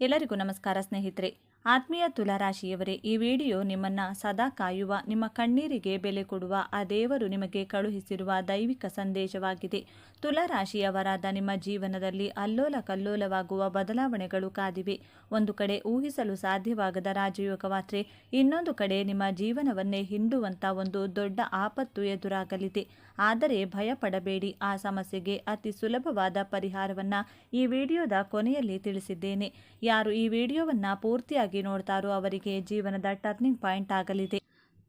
ಎಲ್ಲರಿಗೂ ನಮಸ್ಕಾರ ಸ್ನೇಹಿತರೆ. ಆತ್ಮೀಯ ತುಲಾರಾಶಿಯವರೇ, ಈ ವಿಡಿಯೋ ನಿಮ್ಮನ್ನ ಸದಾ ಕಾಯುವ, ನಿಮ್ಮ ಕಣ್ಣೀರಿಗೆ ಬೆಲೆ ಕೊಡುವ ಆ ದೇವರು ನಿಮಗೆ ಕಳುಹಿಸಿರುವ ದೈವಿಕ ಸಂದೇಶವಾಗಿದೆ. ತುಲಾರಾಶಿಯವರಾದ ನಿಮ್ಮ ಜೀವನದಲ್ಲಿ ಅಲ್ಲೋಲ ಕಲ್ಲೋಲವಾಗುವ ಬದಲಾವಣೆಗಳು ಕಾದಿವೆ. ಒಂದು ಕಡೆ ಊಹಿಸಲು ಸಾಧ್ಯವಾಗದ ರಾಜಯೋಗವಾದ್ರೆ, ಇನ್ನೊಂದು ಕಡೆ ನಿಮ್ಮ ಜೀವನವನ್ನೇ ಹಿಂಡುವಂತ ಒಂದು ದೊಡ್ಡ ಆಪತ್ತು ಎದುರಾಗಲಿದೆ. ಆದರೆ ಭಯಪಡಬೇಡಿ, ಆ ಸಮಸ್ಯೆಗೆ ಅತಿ ಸುಲಭವಾದ ಪರಿಹಾರವನ್ನ ಈ ವಿಡಿಯೋದ ಕೊನೆಯಲ್ಲಿ ತಿಳಿಸಿದ್ದೇನೆ. ಯಾರು ಈ ವಿಡಿಯೋವನ್ನು ಪೂರ್ತಿಯಾಗಿ ನೋಡ್ತಾರೋ ಅವರಿಗೆ ಜೀವನದ ಟರ್ನಿಂಗ್ ಪಾಯಿಂಟ್ ಆಗಲಿದೆ.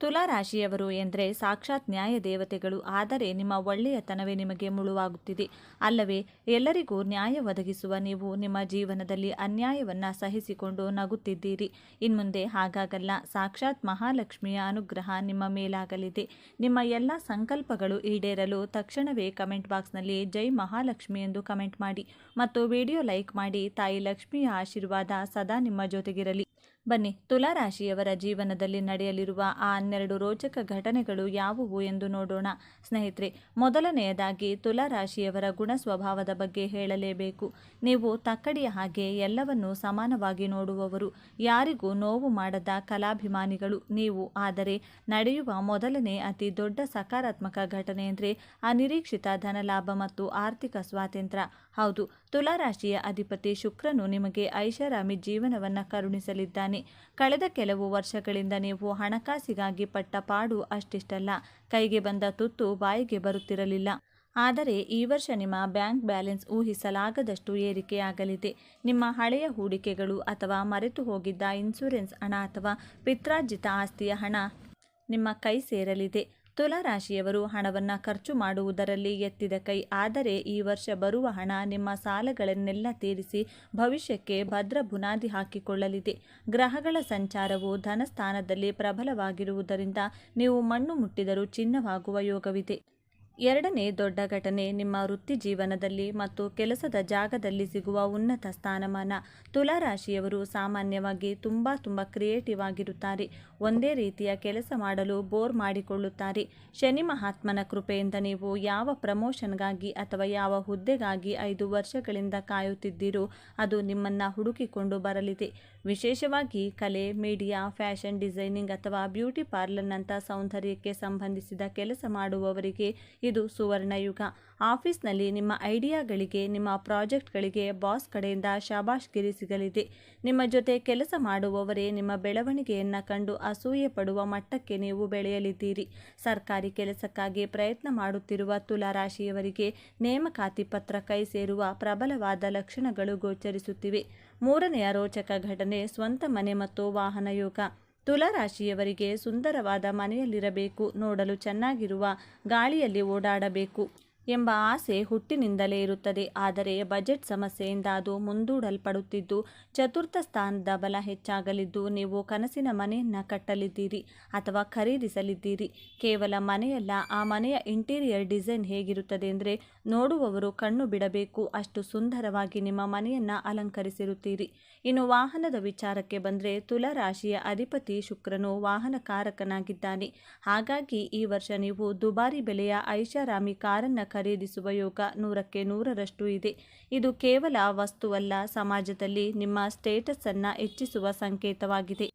ತುಲಾರಾಶಿಯವರು ಎಂದರೆ ಸಾಕ್ಷಾತ್ ನ್ಯಾಯ ದೇವತೆಗಳು. ಆದರೆ ನಿಮ್ಮ ಒಳ್ಳೆಯತನವೇ ನಿಮಗೆ ಮುಳುವಾಗುತ್ತಿದೆ ಅಲ್ಲವೇ? ಎಲ್ಲರಿಗೂ ನ್ಯಾಯ ಒದಗಿಸುವ ನೀವು ನಿಮ್ಮ ಜೀವನದಲ್ಲಿ ಅನ್ಯಾಯವನ್ನು ಸಹಿಸಿಕೊಂಡು ನಗುತ್ತಿದ್ದೀರಿ. ಇನ್ಮುಂದೆ ಹಾಗಾಗಲ್ಲ. ಸಾಕ್ಷಾತ್ ಮಹಾಲಕ್ಷ್ಮಿಯ ಅನುಗ್ರಹ ನಿಮ್ಮ ಮೇಲಾಗಲಿದೆ. ನಿಮ್ಮ ಎಲ್ಲ ಸಂಕಲ್ಪಗಳು ಈಡೇರಲು ತಕ್ಷಣವೇ ಕಮೆಂಟ್ ಬಾಕ್ಸ್ನಲ್ಲಿ ಜೈ ಮಹಾಲಕ್ಷ್ಮಿ ಎಂದು ಕಮೆಂಟ್ ಮಾಡಿ ಮತ್ತು ವಿಡಿಯೋ ಲೈಕ್ ಮಾಡಿ. ತಾಯಿ ಲಕ್ಷ್ಮಿಯ ಆಶೀರ್ವಾದ ಸದಾ ನಿಮ್ಮ ಜೊತೆಗಿರಲಿ. ಬನ್ನಿ, ತುಲಾರಾಶಿಯವರ ಜೀವನದಲ್ಲಿ ನಡೆಯಲಿರುವ ಆ 12 ರೋಚಕ ಘಟನೆಗಳು ಯಾವುವು ಎಂದು ನೋಡೋಣ. ಸ್ನೇಹಿತರೆ, ಮೊದಲನೆಯದಾಗಿ ತುಲಾರಾಶಿಯವರ ಗುಣ ಸ್ವಭಾವದ ಬಗ್ಗೆ ಹೇಳಲೇಬೇಕು. ನೀವು ತಕ್ಕಡಿಯ ಹಾಗೆ ಎಲ್ಲವನ್ನೂ ಸಮಾನವಾಗಿ ನೋಡುವವರು, ಯಾರಿಗೂ ನೋವು ಮಾಡದ ಕಲಾಭಿಮಾನಿಗಳು ನೀವು. ಆದರೆ ನಡೆಯುವ ಮೊದಲನೇ ಅತಿ ದೊಡ್ಡ ಸಕಾರಾತ್ಮಕ ಘಟನೆ ಅಂದರೆ ಅನಿರೀಕ್ಷಿತ ಧನಲಾಭ ಮತ್ತು ಆರ್ಥಿಕ ಸ್ವಾತಂತ್ರ್ಯ. ಹೌದು, ತುಲಾರಾಶಿಯ ಅಧಿಪತಿ ಶುಕ್ರನು ನಿಮಗೆ ಐಷಾರಾಮಿ ಜೀವನವನ್ನು ಕರುಣಿಸಲಿದ್ದಾನೆ. ಕಳೆದ ಕೆಲವು ವರ್ಷಗಳಿಂದ ನೀವು ಹಣಕಾಸಿಗಾಗಿ ಪಟ್ಟ ಪಾಡು ಅಷ್ಟಿಷ್ಟಲ್ಲ. ಕೈಗೆ ಬಂದ ತುತ್ತು ಬಾಯಿಗೆ ಬರುತ್ತಿರಲಿಲ್ಲ. ಆದರೆ ಈ ವರ್ಷ ನಿಮ್ಮ ಬ್ಯಾಂಕ್ ಬ್ಯಾಲೆನ್ಸ್ ಊಹಿಸಲಾಗದಷ್ಟು ಏರಿಕೆಯಾಗಲಿದೆ. ನಿಮ್ಮ ಹಳೆಯ ಹೂಡಿಕೆಗಳು ಅಥವಾ ಮರೆತು ಹೋಗಿದ್ದ ಇನ್ಶೂರೆನ್ಸ್ ಹಣ ಅಥವಾ ಪಿತ್ರಾರ್ಜಿತ ಆಸ್ತಿಯ ಹಣ ನಿಮ್ಮ ಕೈ ಸೇರಲಿದೆ. ತುಲಾರಾಶಿಯವರು ಹಣವನ್ನು ಖರ್ಚು ಮಾಡುವುದರಲ್ಲಿ ಎತ್ತಿದ ಕೈ. ಆದರೆ ಈ ವರ್ಷ ಬರುವ ಹಣ ನಿಮ್ಮ ಸಾಲಗಳನ್ನೆಲ್ಲ ತೀರಿಸಿ ಭವಿಷ್ಯಕ್ಕೆ ಭದ್ರ ಬುನಾದಿ ಹಾಕಿಕೊಳ್ಳಲಿದೆ. ಗ್ರಹಗಳ ಸಂಚಾರವು ಧನಸ್ಥಾನದಲ್ಲಿ ಪ್ರಬಲವಾಗಿರುವುದರಿಂದ ನೀವು ಮಣ್ಣು ಮುಟ್ಟಿದರೂ ಚಿನ್ನವಾಗುವ ಯೋಗವಿದೆ. ಎರಡನೇ ದೊಡ್ಡ ಘಟನೆ ನಿಮ್ಮ ವೃತ್ತಿ ಜೀವನದಲ್ಲಿ ಮತ್ತು ಕೆಲಸದ ಜಾಗದಲ್ಲಿ ಸಿಗುವ ಉನ್ನತ ಸ್ಥಾನಮಾನ. ತುಲಾರಾಶಿಯವರು ಸಾಮಾನ್ಯವಾಗಿ ತುಂಬ ಕ್ರಿಯೇಟಿವ್ ಆಗಿರುತ್ತಾರೆ. ಒಂದೇ ರೀತಿಯ ಕೆಲಸ ಮಾಡಲು ಬೋರ್ ಮಾಡಿಕೊಳ್ಳುತ್ತಾರೆ. ಶನಿ ಮಹಾತ್ಮನ ಕೃಪೆಯಿಂದ ನೀವು ಯಾವ ಪ್ರಮೋಷನ್ಗಾಗಿ ಅಥವಾ ಯಾವ ಹುದ್ದೆಗಾಗಿ 5 ವರ್ಷಗಳಿಂದ ಕಾಯುತ್ತಿದ್ದೀರೋ ಅದು ನಿಮ್ಮನ್ನು ಹುಡುಕಿಕೊಂಡು ಬರಲಿದೆ. ವಿಶೇಷವಾಗಿ ಕಲೆ, ಮೀಡಿಯಾ, ಫ್ಯಾಷನ್ ಡಿಸೈನಿಂಗ್ ಅಥವಾ ಬ್ಯೂಟಿ ಪಾರ್ಲರ್ನಂಥ ಸೌಂದರ್ಯಕ್ಕೆ ಸಂಬಂಧಿಸಿದ ಕೆಲಸ ಮಾಡುವವರಿಗೆ ಇದು ಸುವರ್ಣಯುಗ. ಆಫೀಸ್ನಲ್ಲಿ ನಿಮ್ಮ ಐಡಿಯಾಗಳಿಗೆ, ನಿಮ್ಮ ಪ್ರಾಜೆಕ್ಟ್ಗಳಿಗೆ ಬಾಸ್ ಕಡೆಯಿಂದ ಶಾಬಾಷ್ಗಿರಿ ಸಿಗಲಿದೆ. ನಿಮ್ಮ ಜೊತೆ ಕೆಲಸ ಮಾಡುವವರೇ ನಿಮ್ಮ ಬೆಳವಣಿಗೆಯನ್ನು ಕಂಡು ಅಸೂಯೆ ಪಡುವ ಮಟ್ಟಕ್ಕೆ ನೀವು ಬೆಳೆಯಲಿದ್ದೀರಿ. ಸರ್ಕಾರಿ ಕೆಲಸಕ್ಕಾಗಿ ಪ್ರಯತ್ನ ಮಾಡುತ್ತಿರುವ ತುಲಾರಾಶಿಯವರಿಗೆ ನೇಮಕಾತಿ ಪತ್ರ ಕೈ ಸೇರುವ ಪ್ರಬಲವಾದ ಲಕ್ಷಣಗಳು ಗೋಚರಿಸುತ್ತಿವೆ. ಮೂರನೆಯ ರೋಚಕ ಘಟನೆ ಸ್ವಂತ ಮನೆ ಮತ್ತು ವಾಹನ ಯೋಗ. ತುಲಾರಾಶಿಯವರಿಗೆ ಸುಂದರವಾದ ಮನೆಯಲ್ಲಿರಬೇಕು, ನೋಡಲು ಚೆನ್ನಾಗಿರುವ ಗಾಳಿಯಲ್ಲಿ ಓಡಾಡಬೇಕು ಎಂಬ ಆಸೆ ಹುಟ್ಟಿನಿಂದಲೇ ಇರುತ್ತದೆ. ಆದರೆ ಬಜೆಟ್ ಸಮಸ್ಯೆಯಿಂದ ಅದು ಮುಂದೂಡಲ್ಪಡುತ್ತಿದ್ದು, ಚತುರ್ಥ ಸ್ಥಾನದ ಬಲ ಹೆಚ್ಚಾಗಲಿದ್ದು ನೀವು ಕನಸಿನ ಮನೆಯನ್ನು ಕಟ್ಟಲಿದ್ದೀರಿ ಅಥವಾ ಖರೀದಿಸಲಿದ್ದೀರಿ. ಕೇವಲ ಮನೆಯಲ್ಲ, ಆ ಮನೆಯ ಇಂಟೀರಿಯರ್ ಡಿಸೈನ್ ಹೇಗಿರುತ್ತದೆ ಅಂದರೆ ನೋಡುವವರು ಕಣ್ಣು ಬಿಡಬೇಕು, ಅಷ್ಟು ಸುಂದರವಾಗಿ ನಿಮ್ಮ ಮನೆಯನ್ನು ಅಲಂಕರಿಸಿರುತ್ತೀರಿ. ಇನ್ನು ವಾಹನದ ವಿಚಾರಕ್ಕೆ ಬಂದರೆ ತುಲಾರಾಶಿಯ ಅಧಿಪತಿ ಶುಕ್ರನು ವಾಹನಕಾರಕನಾಗಿದ್ದಾನೆ. ಹಾಗಾಗಿ ಈ ವರ್ಷ ನೀವು ದುಬಾರಿ ಬೆಲೆಯ ಐಷಾರಾಮಿ ಕಾರನ್ನು ಖರೀದಿಸುವ ಯೋಗ 100ಕ್ಕೆ 100ರಷ್ಟು ಇದೆ. ಇದು ಕೇವಲ ವಸ್ತುವಲ್ಲ, ಸಮಾಜದಲ್ಲಿ ನಿಮ್ಮ ಸ್ಟೇಟಸ್ ಅನ್ನು ಹೆಚ್ಚಿಸುವ ಸಂಕೇತವಾಗಿದೆ.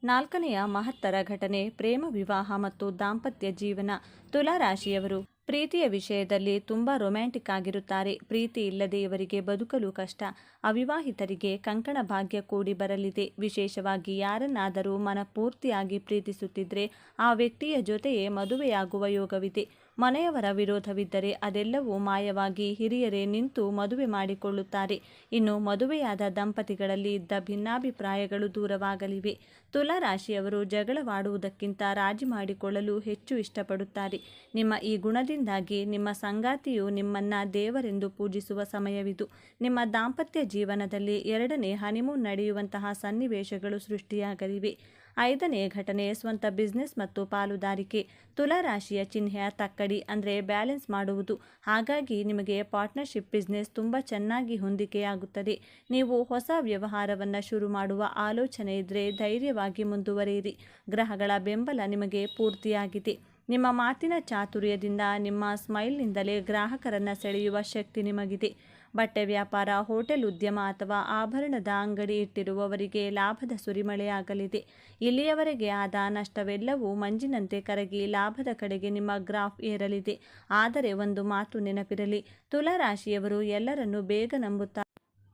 ನಾಲ್ಕನೆಯ ಮಹತ್ತರ ಘಟನೆ ಪ್ರೇಮ ವಿವಾಹ ಮತ್ತು ದಾಂಪತ್ಯ ಜೀವನ. ತುಲಾರಾಶಿಯವರು ಪ್ರೀತಿಯ ವಿಷಯದಲ್ಲಿ ತುಂಬ ರೊಮ್ಯಾಂಟಿಕ್ ಆಗಿರುತ್ತಾರೆ. ಪ್ರೀತಿ ಇಲ್ಲದೆ ಇವರಿಗೆ ಬದುಕಲು ಕಷ್ಟ. ಅವಿವಾಹಿತರಿಗೆ ಕಂಕಣ ಭಾಗ್ಯ ಕೂಡಿ ಬರಲಿದೆ. ವಿಶೇಷವಾಗಿ ಯಾರನ್ನಾದರೂ ಮನಪೂರ್ತಿಯಾಗಿ ಪ್ರೀತಿಸುತ್ತಿದ್ದರೆ ಆ ವ್ಯಕ್ತಿಯ ಜೊತೆಯೇ ಮದುವೆಯಾಗುವ ಯೋಗವಿದೆ. ಮನೆಯವರ ವಿರೋಧವಿದ್ದರೆ ಅದೆಲ್ಲವೂ ಮಾಯವಾಗಿ ಹಿರಿಯರೇ ನಿಂತು ಮದುವೆ ಮಾಡಿಕೊಳ್ಳುತ್ತಾರೆ. ಇನ್ನು ಮದುವೆಯಾದ ದಂಪತಿಗಳಲ್ಲಿ ಇದ್ದ ಭಿನ್ನಾಭಿಪ್ರಾಯಗಳು ದೂರವಾಗಲಿವೆ. ತುಲಾರಾಶಿಯವರು ಜಗಳವಾಡುವುದಕ್ಕಿಂತ ರಾಜಿ ಮಾಡಿಕೊಳ್ಳಲು ಹೆಚ್ಚು ಇಷ್ಟಪಡುತ್ತಾರೆ. ನಿಮ್ಮ ಈ ಗುಣದಿಂದಾಗಿ ನಿಮ್ಮ ಸಂಗಾತಿಯು ನಿಮ್ಮನ್ನು ದೇವರೆಂದು ಪೂಜಿಸುವ ಸಮಯವಿದು. ನಿಮ್ಮ ದಾಂಪತ್ಯ ಜೀವನದಲ್ಲಿ 2ನೇ ಹನಿಮೂನ್ ನಡೆಯುವಂತಹ ಸನ್ನಿವೇಶಗಳು ಸೃಷ್ಟಿಯಾಗಲಿವೆ. 5ನೇ ಘಟನೆ ಸ್ವಂತ ಬಿಸ್ನೆಸ್ ಮತ್ತು ಪಾಲುದಾರಿಕೆ. ತುಲಾರಾಶಿಯ ಚಿಹ್ನೆಯ ತಕ್ಕಡಿ ಅಂದರೆ ಬ್ಯಾಲೆನ್ಸ್ ಮಾಡುವುದು. ಹಾಗಾಗಿ ನಿಮಗೆ ಪಾರ್ಟ್ನರ್ಶಿಪ್ ಬಿಸ್ನೆಸ್ ತುಂಬ ಚೆನ್ನಾಗಿ ಹೊಂದಿಕೆಯಾಗುತ್ತದೆ. ನೀವು ಹೊಸ ವ್ಯವಹಾರವನ್ನು ಶುರು ಮಾಡುವ ಆಲೋಚನೆ ಇದ್ದರೆ ಧೈರ್ಯವಾಗಿ ಮುಂದುವರಿಯಿರಿ. ಗ್ರಹಗಳ ಬೆಂಬಲ ನಿಮಗೆ ಪೂರ್ತಿಯಾಗಿದೆ. ನಿಮ್ಮ ಮಾತಿನ ಚಾತುರ್ಯದಿಂದ, ನಿಮ್ಮ ಸ್ಮೈಲ್ನಿಂದಲೇ ಗ್ರಾಹಕರನ್ನು ಸೆಳೆಯುವ ಶಕ್ತಿ ನಿಮಗಿದೆ. ಬಟ್ಟೆ ವ್ಯಾಪಾರ, ಹೋಟೆಲ್ ಉದ್ಯಮ ಅಥವಾ ಆಭರಣದ ಅಂಗಡಿ ಇಟ್ಟಿರುವವರಿಗೆ ಲಾಭದ ಸುರಿಮಳೆಯಾಗಲಿದೆ. ಇಲ್ಲಿಯವರೆಗೆ ಆದ ನಷ್ಟವೆಲ್ಲವೂ ಮಂಜಿನಂತೆ ಕರಗಿ ಲಾಭದ ಕಡೆಗೆ ನಿಮ್ಮ ಗ್ರಾಫ್ ಏರಲಿದೆ. ಆದರೆ ಒಂದು ಮಾತು ನೆನಪಿರಲಿ, ತುಲಾ ರಾಶಿಯವರು ಎಲ್ಲರನ್ನೂ ಬೇಗ ನಂಬುತ್ತಾರೆ.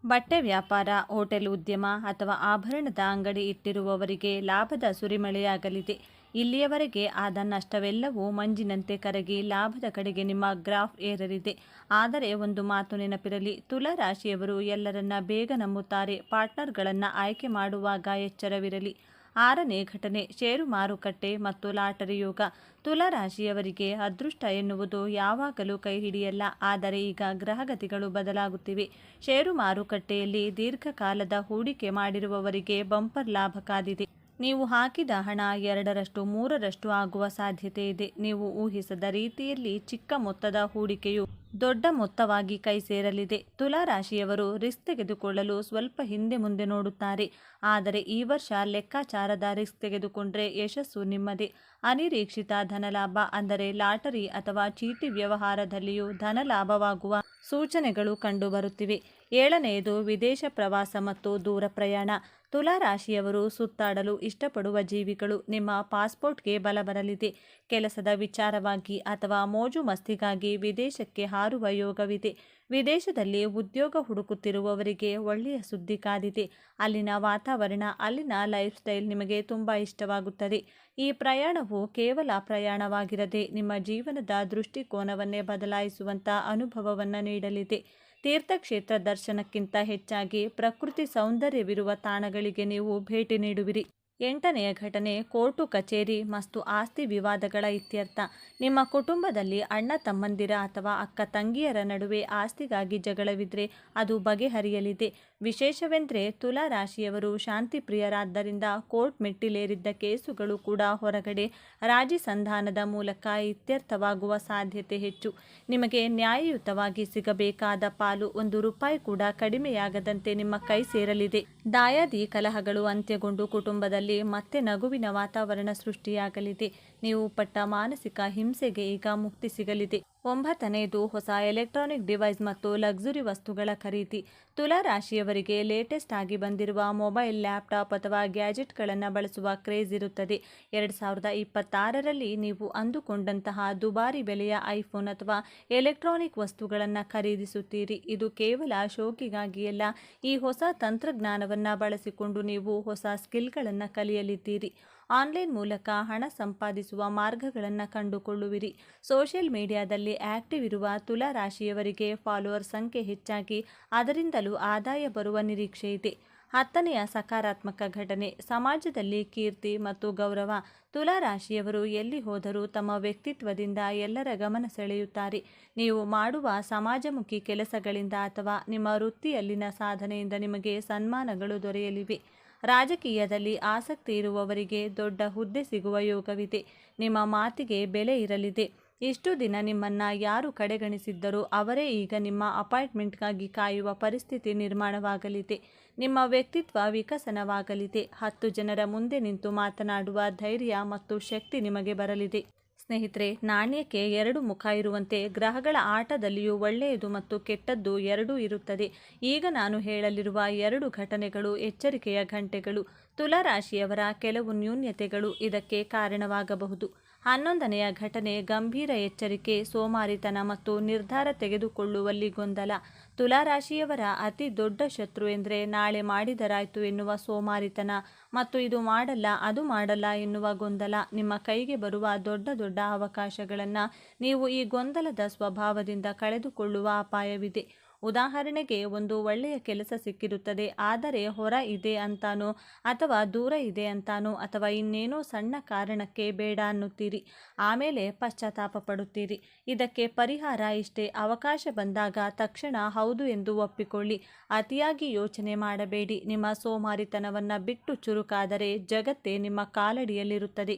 ಬಟ್ಟೆ ವ್ಯಾಪಾರ, ಹೋಟೆಲ್ ಉದ್ಯಮ ಅಥವಾ ಆಭರಣದ ಅಂಗಡಿ ಇಟ್ಟಿರುವವರಿಗೆ ಲಾಭದ ಸುರಿಮಳೆಯಾಗಲಿದೆ. ಇಲ್ಲಿಯವರೆಗೆ ಆದ ನಷ್ಟವೆಲ್ಲವೂ ಮಂಜಿನಂತೆ ಕರಗಿ ಲಾಭದ ಕಡೆಗೆ ನಿಮ್ಮ ಗ್ರಾಫ್ ಏರಲಿದೆ. ಆದರೆ ಒಂದು ಮಾತು ನೆನಪಿರಲಿ, ತುಲಾ ರಾಶಿಯವರು ಎಲ್ಲರನ್ನ ಬೇಗ ನಂಬುತ್ತಾರೆ. ಪಾರ್ಟ್ನರ್ಗಳನ್ನು ಆಯ್ಕೆ ಮಾಡುವಾಗ ಎಚ್ಚರವಿರಲಿ. 6ನೇ ಘಟನೆ, ಷೇರು ಮಾರುಕಟ್ಟೆ ಮತ್ತು ಲಾಟರಿ ಯೋಗ. ತುಲಾ ರಾಶಿಯವರಿಗೆ ಅದೃಷ್ಟ ಎನ್ನುವುದು ಯಾವಾಗಲೂ ಕೈ ಹಿಡಿಯಲ್ಲ. ಆದರೆ ಈಗ ಗ್ರಹಗತಿಗಳು ಬದಲಾಗುತ್ತಿವೆ. ಷೇರು ಮಾರುಕಟ್ಟೆಯಲ್ಲಿ ದೀರ್ಘಕಾಲದ ಹೂಡಿಕೆ ಮಾಡಿರುವವರಿಗೆ ಬಂಪರ್ ಲಾಭ ಕಾದಿದೆ. ನೀವು ಹಾಕಿದ ಹಣ 2ರಷ್ಟು 3ರಷ್ಟು ಆಗುವ ಸಾಧ್ಯತೆ ಇದೆ. ನೀವು ಊಹಿಸದ ರೀತಿಯಲ್ಲಿ ಚಿಕ್ಕ ಮೊತ್ತದ ಹೂಡಿಕೆಯು ದೊಡ್ಡ ಮೊತ್ತವಾಗಿ ಕೈ ಸೇರಲಿದೆ. ತುಲಾ ರಾಶಿಯವರು ರಿಸ್ಕ್ ತೆಗೆದುಕೊಳ್ಳಲು ಸ್ವಲ್ಪ ಹಿಂದೆ ಮುಂದೆ ನೋಡುತ್ತಾರೆ. ಆದರೆ ಈ ವರ್ಷ ಲೆಕ್ಕಾಚಾರದ ರಿಸ್ಕ್ ತೆಗೆದುಕೊಂಡ್ರೆ ಯಶಸ್ಸು ನಿಮ್ಮದೇ. ಅನಿರೀಕ್ಷಿತ ಧನಲಾಭ ಅಂದರೆ ಲಾಟರಿ ಅಥವಾ ಚೀಟಿ ವ್ಯವಹಾರದಲ್ಲಿಯೂ ಧನಲಾಭವಾಗುವ ಸೂಚನೆಗಳು ಕಂಡುಬರುತ್ತಿವೆ. 7ನೇದು, ವಿದೇಶ ಪ್ರವಾಸ ಮತ್ತು ದೂರ ಪ್ರಯಾಣ. ತುಲಾ ರಾಶಿಯವರು ಸುತ್ತಾಡಲು ಇಷ್ಟಪಡುವ ಜೀವಿಗಳು. ನಿಮ್ಮ ಪಾಸ್ಪೋರ್ಟ್ಗೆ ಬಲ ಬರಲಿದೆ. ಕೆಲಸದ ವಿಚಾರವಾಗಿ ಅಥವಾ ಮೋಜು ಮಸ್ತಿಗಾಗಿ ವಿದೇಶಕ್ಕೆ ಹಾರುವ ಯೋಗವಿದೆ. ವಿದೇಶದಲ್ಲಿ ಉದ್ಯೋಗ ಹುಡುಕುತ್ತಿರುವವರಿಗೆ ಒಳ್ಳೆಯ ಸುದ್ದಿ ಕಾದಿದೆ. ಅಲ್ಲಿನ ವಾತಾವರಣ, ಅಲ್ಲಿನ ಲೈಫ್ ಸ್ಟೈಲ್ ನಿಮಗೆ ತುಂಬ ಇಷ್ಟವಾಗುತ್ತದೆ. ಈ ಪ್ರಯಾಣವು ಕೇವಲ ಪ್ರಯಾಣವಾಗಿರದೆ ನಿಮ್ಮ ಜೀವನದ ದೃಷ್ಟಿಕೋನವನ್ನೇ ಬದಲಾಯಿಸುವಂಥ ಅನುಭವವನ್ನು ನೀಡಲಿದೆ. ತೀರ್ಥಕ್ಷೇತ್ರ ದರ್ಶನಕ್ಕಿಂತ ಹೆಚ್ಚಾಗಿ ಪ್ರಕೃತಿ ಸೌಂದರ್ಯವಿರುವ ತಾಣಗಳಿಗೆ ನೀವು ಭೇಟಿ ನೀಡುವಿರಿ. 8ನೆಯ ಘಟನೆ, ಕೋರ್ಟು ಕಚೇರಿ ಮತ್ತು ಆಸ್ತಿ ವಿವಾದಗಳ ಇತ್ಯರ್ಥ. ನಿಮ್ಮ ಕುಟುಂಬದಲ್ಲಿ ಅಣ್ಣ ತಮ್ಮಂದಿರ ಅಥವಾ ಅಕ್ಕ ತಂಗಿಯರ ನಡುವೆ ಆಸ್ತಿಗಾಗಿ ಜಗಳವಿದ್ರೆ ಅದು ಬಗೆಹರಿಯಲಿದೆ. ವಿಶೇಷವೆಂದರೆ ತುಲಾ ರಾಶಿಯವರು ಶಾಂತಿ ಪ್ರಿಯರಾದ್ದರಿಂದ ಕೋರ್ಟ್ ಮೆಟ್ಟಿಲೇರಿದ್ದ ಕೇಸುಗಳು ಕೂಡ ಹೊರಗಡೆ ರಾಜಿ ಸಂಧಾನದ ಮೂಲಕ ಇತ್ಯರ್ಥವಾಗುವ ಸಾಧ್ಯತೆ ಹೆಚ್ಚು. ನಿಮಗೆ ನ್ಯಾಯಯುತವಾಗಿ ಸಿಗಬೇಕಾದ ಪಾಲು 1 ರೂಪಾಯಿ ಕೂಡ ಕಡಿಮೆಯಾಗದಂತೆ ನಿಮ್ಮ ಕೈ ಸೇರಲಿದೆ. ದಾಯಾದಿ ಕಲಹಗಳು ಅಂತ್ಯಗೊಂಡು ಕುಟುಂಬದಲ್ಲಿ ಮತ್ತೆ ನಗುವಿನ ವಾತಾವರಣ ಸೃಷ್ಟಿಯಾಗಲಿದೆ. ನೀವು ಪಟ್ಟ ಮಾನಸಿಕ ಹಿಂಸೆಗೆ ಈಗ ಮುಕ್ತಿ ಸಿಗಲಿದೆ. 9ನೇದು, ಹೊಸ ಎಲೆಕ್ಟ್ರಾನಿಕ್ ಡಿವೈಸ್ ಮತ್ತು ಲಕ್ಸುರಿ ವಸ್ತುಗಳ ಖರೀದಿ. ತುಲಾ ರಾಶಿಯವರಿಗೆ ಲೇಟೆಸ್ಟ್ ಆಗಿ ಬಂದಿರುವ ಮೊಬೈಲ್, ಲ್ಯಾಪ್ಟಾಪ್ ಅಥವಾ ಗ್ಯಾಜೆಟ್ಗಳನ್ನು ಬಳಸುವ ಕ್ರೇಜ್ ಇರುತ್ತದೆ. 2026ರಲ್ಲಿ ನೀವು ಅಂದುಕೊಂಡಂತಹ ದುಬಾರಿ ಬೆಲೆಯ ಐಫೋನ್ ಅಥವಾ ಎಲೆಕ್ಟ್ರಾನಿಕ್ ವಸ್ತುಗಳನ್ನು ಖರೀದಿಸುತ್ತೀರಿ. ಇದು ಕೇವಲ ಶೋಕಿಗಾಗಿಯಲ್ಲ. ಈ ಹೊಸ ತಂತ್ರಜ್ಞಾನವನ್ನು ಬಳಸಿಕೊಂಡು ನೀವು ಹೊಸ ಸ್ಕಿಲ್ಗಳನ್ನು ಕಲಿಯಲಿದ್ದೀರಿ. ಆನ್ಲೈನ್ ಮೂಲಕ ಹಣ ಸಂಪಾದಿಸುವ ಮಾರ್ಗಗಳನ್ನು ಕಂಡುಕೊಳ್ಳುವಿರಿ. ಸೋಷಿಯಲ್ ಮೀಡಿಯಾದಲ್ಲಿ ಆಕ್ಟಿವ್ ಇರುವ ತುಲಾ ರಾಶಿಯವರಿಗೆ ಫಾಲೋವರ್ ಸಂಖ್ಯೆ ಹೆಚ್ಚಾಗಿ ಅದರಿಂದಲೂ ಆದಾಯ ಬರುವ ನಿರೀಕ್ಷೆ ಇದೆ. 10ನೆಯ ಸಕಾರಾತ್ಮಕ ಘಟನೆ, ಸಮಾಜದಲ್ಲಿ ಕೀರ್ತಿ ಮತ್ತು ಗೌರವ. ತುಲಾ ರಾಶಿಯವರು ಎಲ್ಲಿ ಹೋದರೂ ತಮ್ಮ ವ್ಯಕ್ತಿತ್ವದಿಂದ ಎಲ್ಲರ ಗಮನ ಸೆಳೆಯುತ್ತಾರೆ. ನೀವು ಮಾಡುವ ಸಮಾಜಮುಖಿ ಕೆಲಸಗಳಿಂದ ಅಥವಾ ನಿಮ್ಮ ವೃತ್ತಿಯಲ್ಲಿನ ಸಾಧನೆಯಿಂದ ನಿಮಗೆ ಸನ್ಮಾನಗಳು ದೊರೆಯಲಿವೆ. ರಾಜಕೀಯದಲ್ಲಿ ಆಸಕ್ತಿ ಇರುವವರಿಗೆ ದೊಡ್ಡ ಹುದ್ದೆ ಸಿಗುವ ಯೋಗವಿದೆ. ನಿಮ್ಮ ಮಾತಿಗೆ ಬೆಲೆ ಇರಲಿದೆ. ಇಷ್ಟು ದಿನ ನಿಮ್ಮನ್ನು ಯಾರು ಕಡೆಗಣಿಸಿದ್ದರೋ ಅವರೇ ಈಗ ನಿಮ್ಮ ಅಪಾಯಿಂಟ್ಮೆಂಟ್ಗಾಗಿ ಕಾಯುವ ಪರಿಸ್ಥಿತಿ ನಿರ್ಮಾಣವಾಗಲಿದೆ. ನಿಮ್ಮ ವ್ಯಕ್ತಿತ್ವ ವಿಕಸನವಾಗಲಿದೆ. 10 ಜನರ ಮುಂದೆ ನಿಂತು ಮಾತನಾಡುವ ಧೈರ್ಯ ಮತ್ತು ಶಕ್ತಿ ನಿಮಗೆ ಬರಲಿದೆ. ಸ್ನೇಹಿತರೆ, ನಾಣ್ಯಕ್ಕೆ 2 ಮುಖ ಇರುವಂತೆ ಗ್ರಹಗಳ ಆಟದಲ್ಲಿಯೂ ಒಳ್ಳೆಯದು ಮತ್ತು ಕೆಟ್ಟದ್ದು ಎರಡೂ ಇರುತ್ತದೆ. ಈಗ ನಾನು ಹೇಳಲಿರುವ 2 ಘಟನೆಗಳು ಎಚ್ಚರಿಕೆಯ ಗಂಟೆಗಳು. ತುಲಾ ರಾಶಿಯವರ ಕೆಲವು ನ್ಯೂನತೆಗಳು ಇದಕ್ಕೆ ಕಾರಣವಾಗಬಹುದು. 11ನೆಯ ಘಟನೆ, ಗಂಭೀರ ಎಚ್ಚರಿಕೆ, ಸೋಮಾರಿತನ ಮತ್ತು ನಿರ್ಧಾರ ತೆಗೆದುಕೊಳ್ಳುವಲ್ಲಿ ಗೊಂದಲ. ತುಲಾ ರಾಶಿಯವರ ಅತಿ ದೊಡ್ಡ ಶತ್ರು ಎಂದರೆ ನಾಳೆ ಮಾಡಿದರಾಯ್ತು ಎನ್ನುವ ಸೋಮಾರಿತನ ಮತ್ತು ಇದು ಮಾಡಲ್ಲ ಅದು ಮಾಡಲ್ಲ ಎನ್ನುವ ಗೊಂದಲ. ನಿಮ್ಮ ಕೈಗೆ ಬರುವ ದೊಡ್ಡ ದೊಡ್ಡ ಅವಕಾಶಗಳನ್ನು ನೀವು ಈ ಗೊಂದಲದ ಸ್ವಭಾವದಿಂದ ಕಳೆದುಕೊಳ್ಳುವ ಅಪಾಯವಿದೆ. ಉದಾಹರಣೆಗೆ, ಒಂದು ಒಳ್ಳೆಯ ಕೆಲಸ ಸಿಕ್ಕಿರುತ್ತದೆ, ಆದರೆ ಹೊರ ಇದೆ ಅಂತಾನೋ ಅಥವಾ ದೂರ ಇದೆ ಅಂತಾನೋ ಅಥವಾ ಇನ್ನೇನೋ ಸಣ್ಣ ಕಾರಣಕ್ಕೆ ಬೇಡ ಅನ್ನುತ್ತೀರಿ. ಆಮೇಲೆ ಪಶ್ಚಾತ್ತಾಪ ಪಡುತ್ತೀರಿ. ಇದಕ್ಕೆ ಪರಿಹಾರ ಇಷ್ಟೇ: ಅವಕಾಶ ಬಂದಾಗ ತಕ್ಷಣ ಹೌದು ಎಂದು ಒಪ್ಪಿಕೊಳ್ಳಿ. ಅತಿಯಾಗಿ ಯೋಚನೆ ಮಾಡಬೇಡಿ. ನಿಮ್ಮ ಸೋಮಾರಿತನವನ್ನು ಬಿಟ್ಟು ಚುರುಕಾದರೆ ಜಗತ್ತೇ ನಿಮ್ಮ ಕಾಲಡಿಯಲ್ಲಿರುತ್ತದೆ.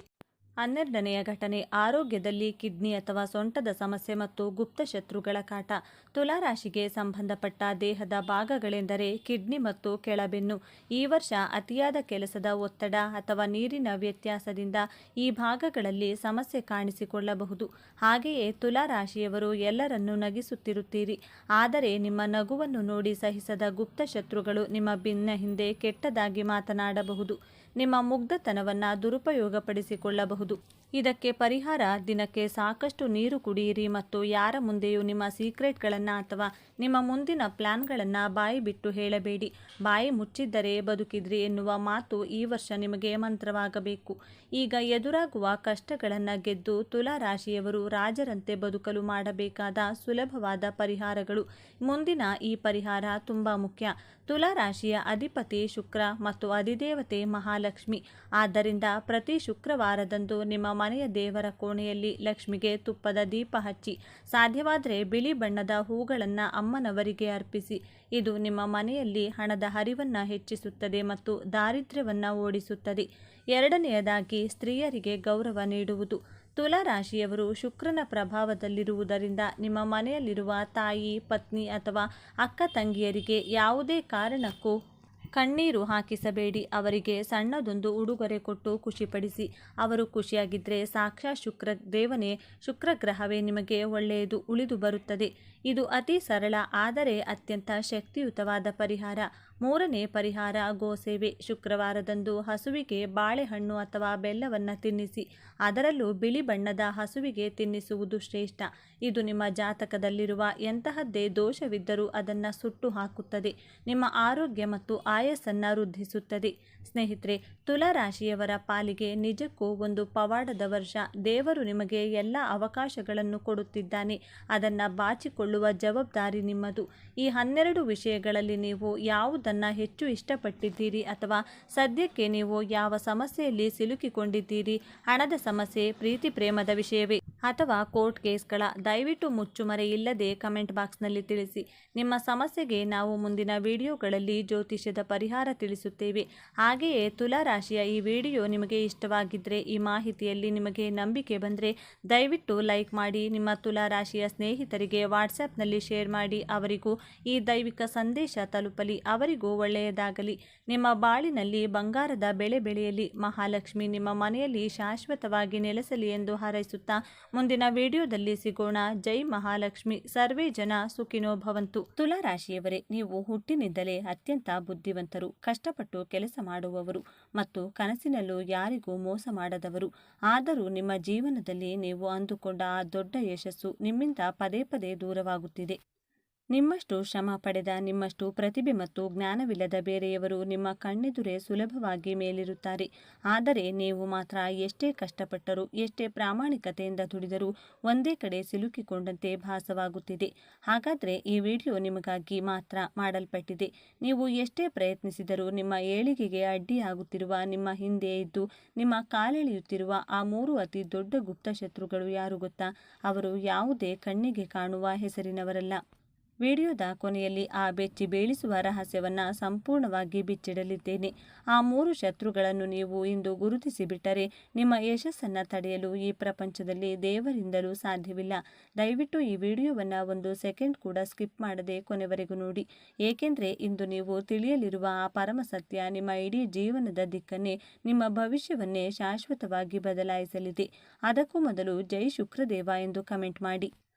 12ನೆಯ ಘಟನೆ ಆರೋಗ್ಯದಲ್ಲಿ ಕಿಡ್ನಿ ಅಥವಾ ಸೊಂಟದ ಸಮಸ್ಯೆ ಮತ್ತು ಗುಪ್ತ ಶತ್ರುಗಳ ಕಾಟ. ತುಲಾರಾಶಿಗೆ ಸಂಬಂಧಪಟ್ಟ ದೇಹದ ಭಾಗಗಳೆಂದರೆ ಕಿಡ್ನಿ ಮತ್ತು ಕೆಳಬೆನ್ನು. ಈ ವರ್ಷ ಅತಿಯಾದ ಕೆಲಸದ ಒತ್ತಡ ಅಥವಾ ನೀರಿನ ವ್ಯತ್ಯಾಸದಿಂದ ಈ ಭಾಗಗಳಲ್ಲಿ ಸಮಸ್ಯೆ ಕಾಣಿಸಿಕೊಳ್ಳಬಹುದು. ಹಾಗೆಯೇ ತುಲಾರಾಶಿಯವರು ಎಲ್ಲರನ್ನೂ ನಗಿಸುತ್ತಿರುತ್ತೀರಿ, ಆದರೆ ನಿಮ್ಮ ನಗುವನ್ನು ನೋಡಿ ಸಹಿಸದ ಗುಪ್ತ ಶತ್ರುಗಳು ನಿಮ್ಮ ಬೆನ್ನ ಹಿಂದೆ ಕೆಟ್ಟದಾಗಿ ಮಾತನಾಡಬಹುದು, ನಿಮ್ಮ ಮುಗ್ಧತನವನ್ನು ದುರುಪಯೋಗಪಡಿಸಿಕೊಳ್ಳಬಹುದು. ಇದಕ್ಕೆ ಪರಿಹಾರ, ದಿನಕ್ಕೆ ಸಾಕಷ್ಟು ನೀರು ಕುಡಿಯಿರಿ ಮತ್ತು ಯಾರ ಮುಂದೆಯೂ ನಿಮ್ಮ ಸೀಕ್ರೆಟ್ಗಳನ್ನು ಅಥವಾ ನಿಮ್ಮ ಮುಂದಿನ ಪ್ಲಾನ್ಗಳನ್ನು ಬಾಯಿ ಬಿಟ್ಟು ಹೇಳಬೇಡಿ. ಬಾಯಿ ಮುಚ್ಚಿದ್ದರೆ ಬದುಕಿದ್ರಿ ಎನ್ನುವ ಮಾತು ಈ ವರ್ಷ ನಿಮಗೆ ಮಂತ್ರವಾಗಬೇಕು. ಈಗ ಎದುರಾಗುವ ಕಷ್ಟಗಳನ್ನು ಗೆದ್ದು ತುಲಾರಾಶಿಯವರು ರಾಜರಂತೆ ಬದುಕಲು ಮಾಡಬೇಕಾದ ಸುಲಭವಾದ ಪರಿಹಾರಗಳು. ಮುಂದಿನ ಈ ಪರಿಹಾರ ತುಂಬ ಮುಖ್ಯ. ತುಲಾರಾಶಿಯ ಅಧಿಪತಿ ಶುಕ್ರ ಮತ್ತು ಅಧಿದೇವತೆ ಮಹಾಲಕ್ಷ್ಮಿ. ಆದ್ದರಿಂದ ಪ್ರತಿ ಶುಕ್ರವಾರದಂದು ನಿಮ್ಮ ಮನೆಯ ದೇವರ ಕೋಣೆಯಲ್ಲಿ ಲಕ್ಷ್ಮಿಗೆ ತುಪ್ಪದ ದೀಪ ಹಚ್ಚಿ, ಸಾಧ್ಯವಾದರೆ ಬಿಳಿ ಬಣ್ಣದ ಹೂಗಳನ್ನು ಅಮ್ಮನವರಿಗೆ ಅರ್ಪಿಸಿ. ಇದು ನಿಮ್ಮ ಮನೆಯಲ್ಲಿ ಹಣದ ಹರಿವನ್ನು ಹೆಚ್ಚಿಸುತ್ತದೆ ಮತ್ತು ದಾರಿದ್ರ್ಯವನ್ನು ಓಡಿಸುತ್ತದೆ. ಎರಡನೆಯದಾಗಿ, ಸ್ತ್ರೀಯರಿಗೆ ಗೌರವ ನೀಡುವುದು. ತುಲಾರಾಶಿಯವರು ಶುಕ್ರನ ಪ್ರಭಾವದಲ್ಲಿರುವುದರಿಂದ ನಿಮ್ಮ ಮನೆಯಲ್ಲಿರುವ ತಾಯಿ, ಪತ್ನಿ ಅಥವಾ ಅಕ್ಕ ತಂಗಿಯರಿಗೆ ಯಾವುದೇ ಕಾರಣಕ್ಕೂ ಕಣ್ಣೀರು ಹಾಕಿಸಬೇಡಿ. ಅವರಿಗೆ ಸಣ್ಣದೊಂದು ಉಡುಗೊರೆ ಕೊಟ್ಟು ಖುಷಿಪಡಿಸಿ. ಅವರು ಖುಷಿಯಾಗಿದ್ದರೆ ಸಾಕ್ಷಾತ್ ಶುಕ್ರ ಗ್ರಹವೇ ನಿಮಗೆ ಒಳ್ಳೆಯದು ಉಳಿದು ಬರುತ್ತದೆ. ಇದು ಅತಿ ಸರಳ ಆದರೆ ಅತ್ಯಂತ ಶಕ್ತಿಯುತವಾದ ಪರಿಹಾರ. ಮೂರನೇ ಪರಿಹಾರ, ಗೋಸೇವೆ. ಶುಕ್ರವಾರದಂದು ಹಸುವಿಗೆ ಬಾಳೆಹಣ್ಣು ಅಥವಾ ಬೆಲ್ಲವನ್ನು ತಿನ್ನಿಸಿ. ಅದರಲ್ಲೂ ಬಿಳಿ ಬಣ್ಣದ ಹಸುವಿಗೆ ತಿನ್ನಿಸುವುದು ಶ್ರೇಷ್ಠ. ಇದು ನಿಮ್ಮ ಜಾತಕದಲ್ಲಿರುವ ಎಂತಹದ್ದೇ ದೋಷವಿದ್ದರೂ ಅದನ್ನು ಸುಟ್ಟು ಹಾಕುತ್ತದೆ, ನಿಮ್ಮ ಆರೋಗ್ಯ ಮತ್ತು ಆಯಸ್ಸನ್ನು ವೃದ್ಧಿಸುತ್ತದೆ. ಸ್ನೇಹಿತರೆ, ತುಲಾರಾಶಿಯವರ ಪಾಲಿಗೆ ನಿಜಕ್ಕೂ ಒಂದು ಪವಾಡದ ವರ್ಷ. ದೇವರು ನಿಮಗೆ ಎಲ್ಲ ಅವಕಾಶಗಳನ್ನು ಕೊಡುತ್ತಿದ್ದಾನೆ. ಅದನ್ನು ಬಾಚಿಕೊಳ್ಳುವ ಜವಾಬ್ದಾರಿ ನಿಮ್ಮದು. ಈ 12 ವಿಷಯಗಳಲ್ಲಿ ನೀವು ಯಾವುದನ್ನು ಹೆಚ್ಚು ಇಷ್ಟಪಟ್ಟಿದ್ದೀರಿ ಅಥವಾ ಸದ್ಯಕ್ಕೆ ನೀವು ಯಾವ ಸಮಸ್ಯೆಯಲ್ಲಿ ಸಿಲುಕಿಕೊಂಡಿದ್ದೀರಿ? ಹಣದ ಸಮಸ್ಯೆ, ಪ್ರೀತಿ ಪ್ರೇಮದ ವಿಷಯವೇ ಅಥವಾ ಕೋರ್ಟ್ ಕೇಸ್ಗಳ? ದಯವಿಟ್ಟು ಮುಚ್ಚುಮರೆ ಇಲ್ಲದೆ ಕಮೆಂಟ್ ಬಾಕ್ಸ್ನಲ್ಲಿ ತಿಳಿಸಿ. ನಿಮ್ಮ ಸಮಸ್ಯೆಗೆ ನಾವು ಮುಂದಿನ ವಿಡಿಯೋಗಳಲ್ಲಿ ಜ್ಯೋತಿಷ್ಯದ ಪರಿಹಾರ ತಿಳಿಸುತ್ತೇವೆ. ಹಾಗೆಯೇ ತುಲಾರಾಶಿಯ ಈ ವಿಡಿಯೋ ನಿಮಗೆ ಇಷ್ಟವಾಗಿದ್ದರೆ, ಈ ಮಾಹಿತಿಯಲ್ಲಿ ನಿಮಗೆ ನಂಬಿಕೆ ಬಂದರೆ ದಯವಿಟ್ಟು ಲೈಕ್ ಮಾಡಿ. ನಿಮ್ಮ ತುಲಾರಾಶಿಯ ಸ್ನೇಹಿತರಿಗೆ ವಾಟ್ಸಪ್ನಲ್ಲಿ ಶೇರ್ ಮಾಡಿ. ಅವರಿಗೂ ಈ ದೈವಿಕ ಸಂದೇಶ ತಲುಪಲಿ, ಅವರಿಗೂ ಒಳ್ಳೆಯದಾಗಲಿ. ನಿಮ್ಮ ಬಾಳಿನಲ್ಲಿ ಬಂಗಾರದ ಬೆಳೆ ಬೆಳೆಯಲಿ, ಮಹಾಲಕ್ಷ್ಮಿ ನಿಮ್ಮ ಮನೆಯಲ್ಲಿ ಶಾಶ್ವತವಾಗಿ ನೆಲೆಸಲಿ ಎಂದು ಹಾರೈಸುತ್ತಾ ಮುಂದಿನ ವಿಡಿಯೋದಲ್ಲಿ ಸಿಗೋಣ. ಜೈ ಮಹಾಲಕ್ಷ್ಮಿ. ಸರ್ವೇ ಜನ ಸುಖಿನೋ ಭವಂತು. ತುಲಾರಾಶಿಯವರೇ, ನೀವು ಹುಟ್ಟಿನಿಂದಲೇ ಅತ್ಯಂತ ಬುದ್ಧಿವಂತರು, ಕಷ್ಟಪಟ್ಟು ಕೆಲಸ ಮಾಡುವವರು ಮತ್ತು ಕನಸಿನಲ್ಲೂ ಯಾರಿಗೂ ಮೋಸ ಮಾಡದವರು. ಆದರೂ ನಿಮ್ಮ ಜೀವನದಲ್ಲಿ ನೀವು ಅಂದುಕೊಂಡ ಆ ದೊಡ್ಡ ಯಶಸ್ಸು ನಿಮ್ಮಿಂದ ಪದೇ ಪದೇ ದೂರವಾಗುತ್ತಿದೆ. ನಿಮ್ಮಷ್ಟು ಶ್ರಮ ಪಡೆದ, ನಿಮ್ಮಷ್ಟು ಪ್ರತಿಭೆ ಮತ್ತು ಜ್ಞಾನವಿಲ್ಲದ ಬೇರೆಯವರು ನಿಮ್ಮ ಕಣ್ಣೆದುರೇ ಸುಲಭವಾಗಿ ಮೇಲಿರುತ್ತಾರೆ. ಆದರೆ ನೀವು ಮಾತ್ರ ಎಷ್ಟೇ ಕಷ್ಟಪಟ್ಟರೂ, ಎಷ್ಟೇ ಪ್ರಾಮಾಣಿಕತೆಯಿಂದ ದುಡಿದರೂ ಒಂದೇ ಕಡೆ ಸಿಲುಕಿಕೊಂಡಂತೆ ಭಾಸವಾಗುತ್ತಿದೆ. ಹಾಗಾದರೆ ಈ ವಿಡಿಯೋ ನಿಮಗಾಗಿ ಮಾತ್ರ ಮಾಡಲ್ಪಟ್ಟಿದೆ. ನೀವು ಎಷ್ಟೇ ಪ್ರಯತ್ನಿಸಿದರೂ ನಿಮ್ಮ ಏಳಿಗೆಗೆ ಅಡ್ಡಿಯಾಗುತ್ತಿರುವ, ನಿಮ್ಮ ಹಿಂದೆ ಇದ್ದು ನಿಮ್ಮ ಕಾಲೆಳೆಯುತ್ತಿರುವ ಆ 3 ಅತಿ ದೊಡ್ಡ ಗುಪ್ತ ಶತ್ರುಗಳು ಯಾರು ಗೊತ್ತಾ? ಅವರು ಯಾವುದೇ ಕಣ್ಣಿಗೆ ಕಾಣುವ ಹೆಸರಿನವರಲ್ಲ. ವಿಡಿಯೋದ ಕೊನೆಯಲ್ಲಿ ಆ ಬೆಚ್ಚಿ ಬೀಳಿಸುವ ರಹಸ್ಯವನ್ನು ಸಂಪೂರ್ಣವಾಗಿ ಬಿಚ್ಚಿಡಲಿದ್ದೇನೆ. ಆ 3 ಶತ್ರುಗಳನ್ನು ನೀವು ಇಂದು ಗುರುತಿಸಿಬಿಟ್ಟರೆ ನಿಮ್ಮ ಯಶಸ್ಸನ್ನು ತಡೆಯಲು ಈ ಪ್ರಪಂಚದಲ್ಲಿ ದೇವರಿಂದಲೂ ಸಾಧ್ಯವಿಲ್ಲ. ದಯವಿಟ್ಟು ಈ ವಿಡಿಯೋವನ್ನು 1 ಸೆಕೆಂಡ್ ಕೂಡ ಸ್ಕಿಪ್ ಮಾಡದೆ ಕೊನೆವರೆಗೂ ನೋಡಿ. ಏಕೆಂದರೆ ಇಂದು ನೀವು ತಿಳಿಯಲಿರುವ ಆ ಪರಮ ಸತ್ಯ ನಿಮ್ಮ ಇಡೀ ಜೀವನದ ದಿಕ್ಕನ್ನೇ, ನಿಮ್ಮ ಭವಿಷ್ಯವನ್ನೇ ಶಾಶ್ವತವಾಗಿ ಬದಲಾಯಿಸಲಿದೆ. ಅದಕ್ಕೂ ಮೊದಲು ಜೈ ಶುಕ್ರದೇವ ಎಂದು ಕಮೆಂಟ್ ಮಾಡಿ.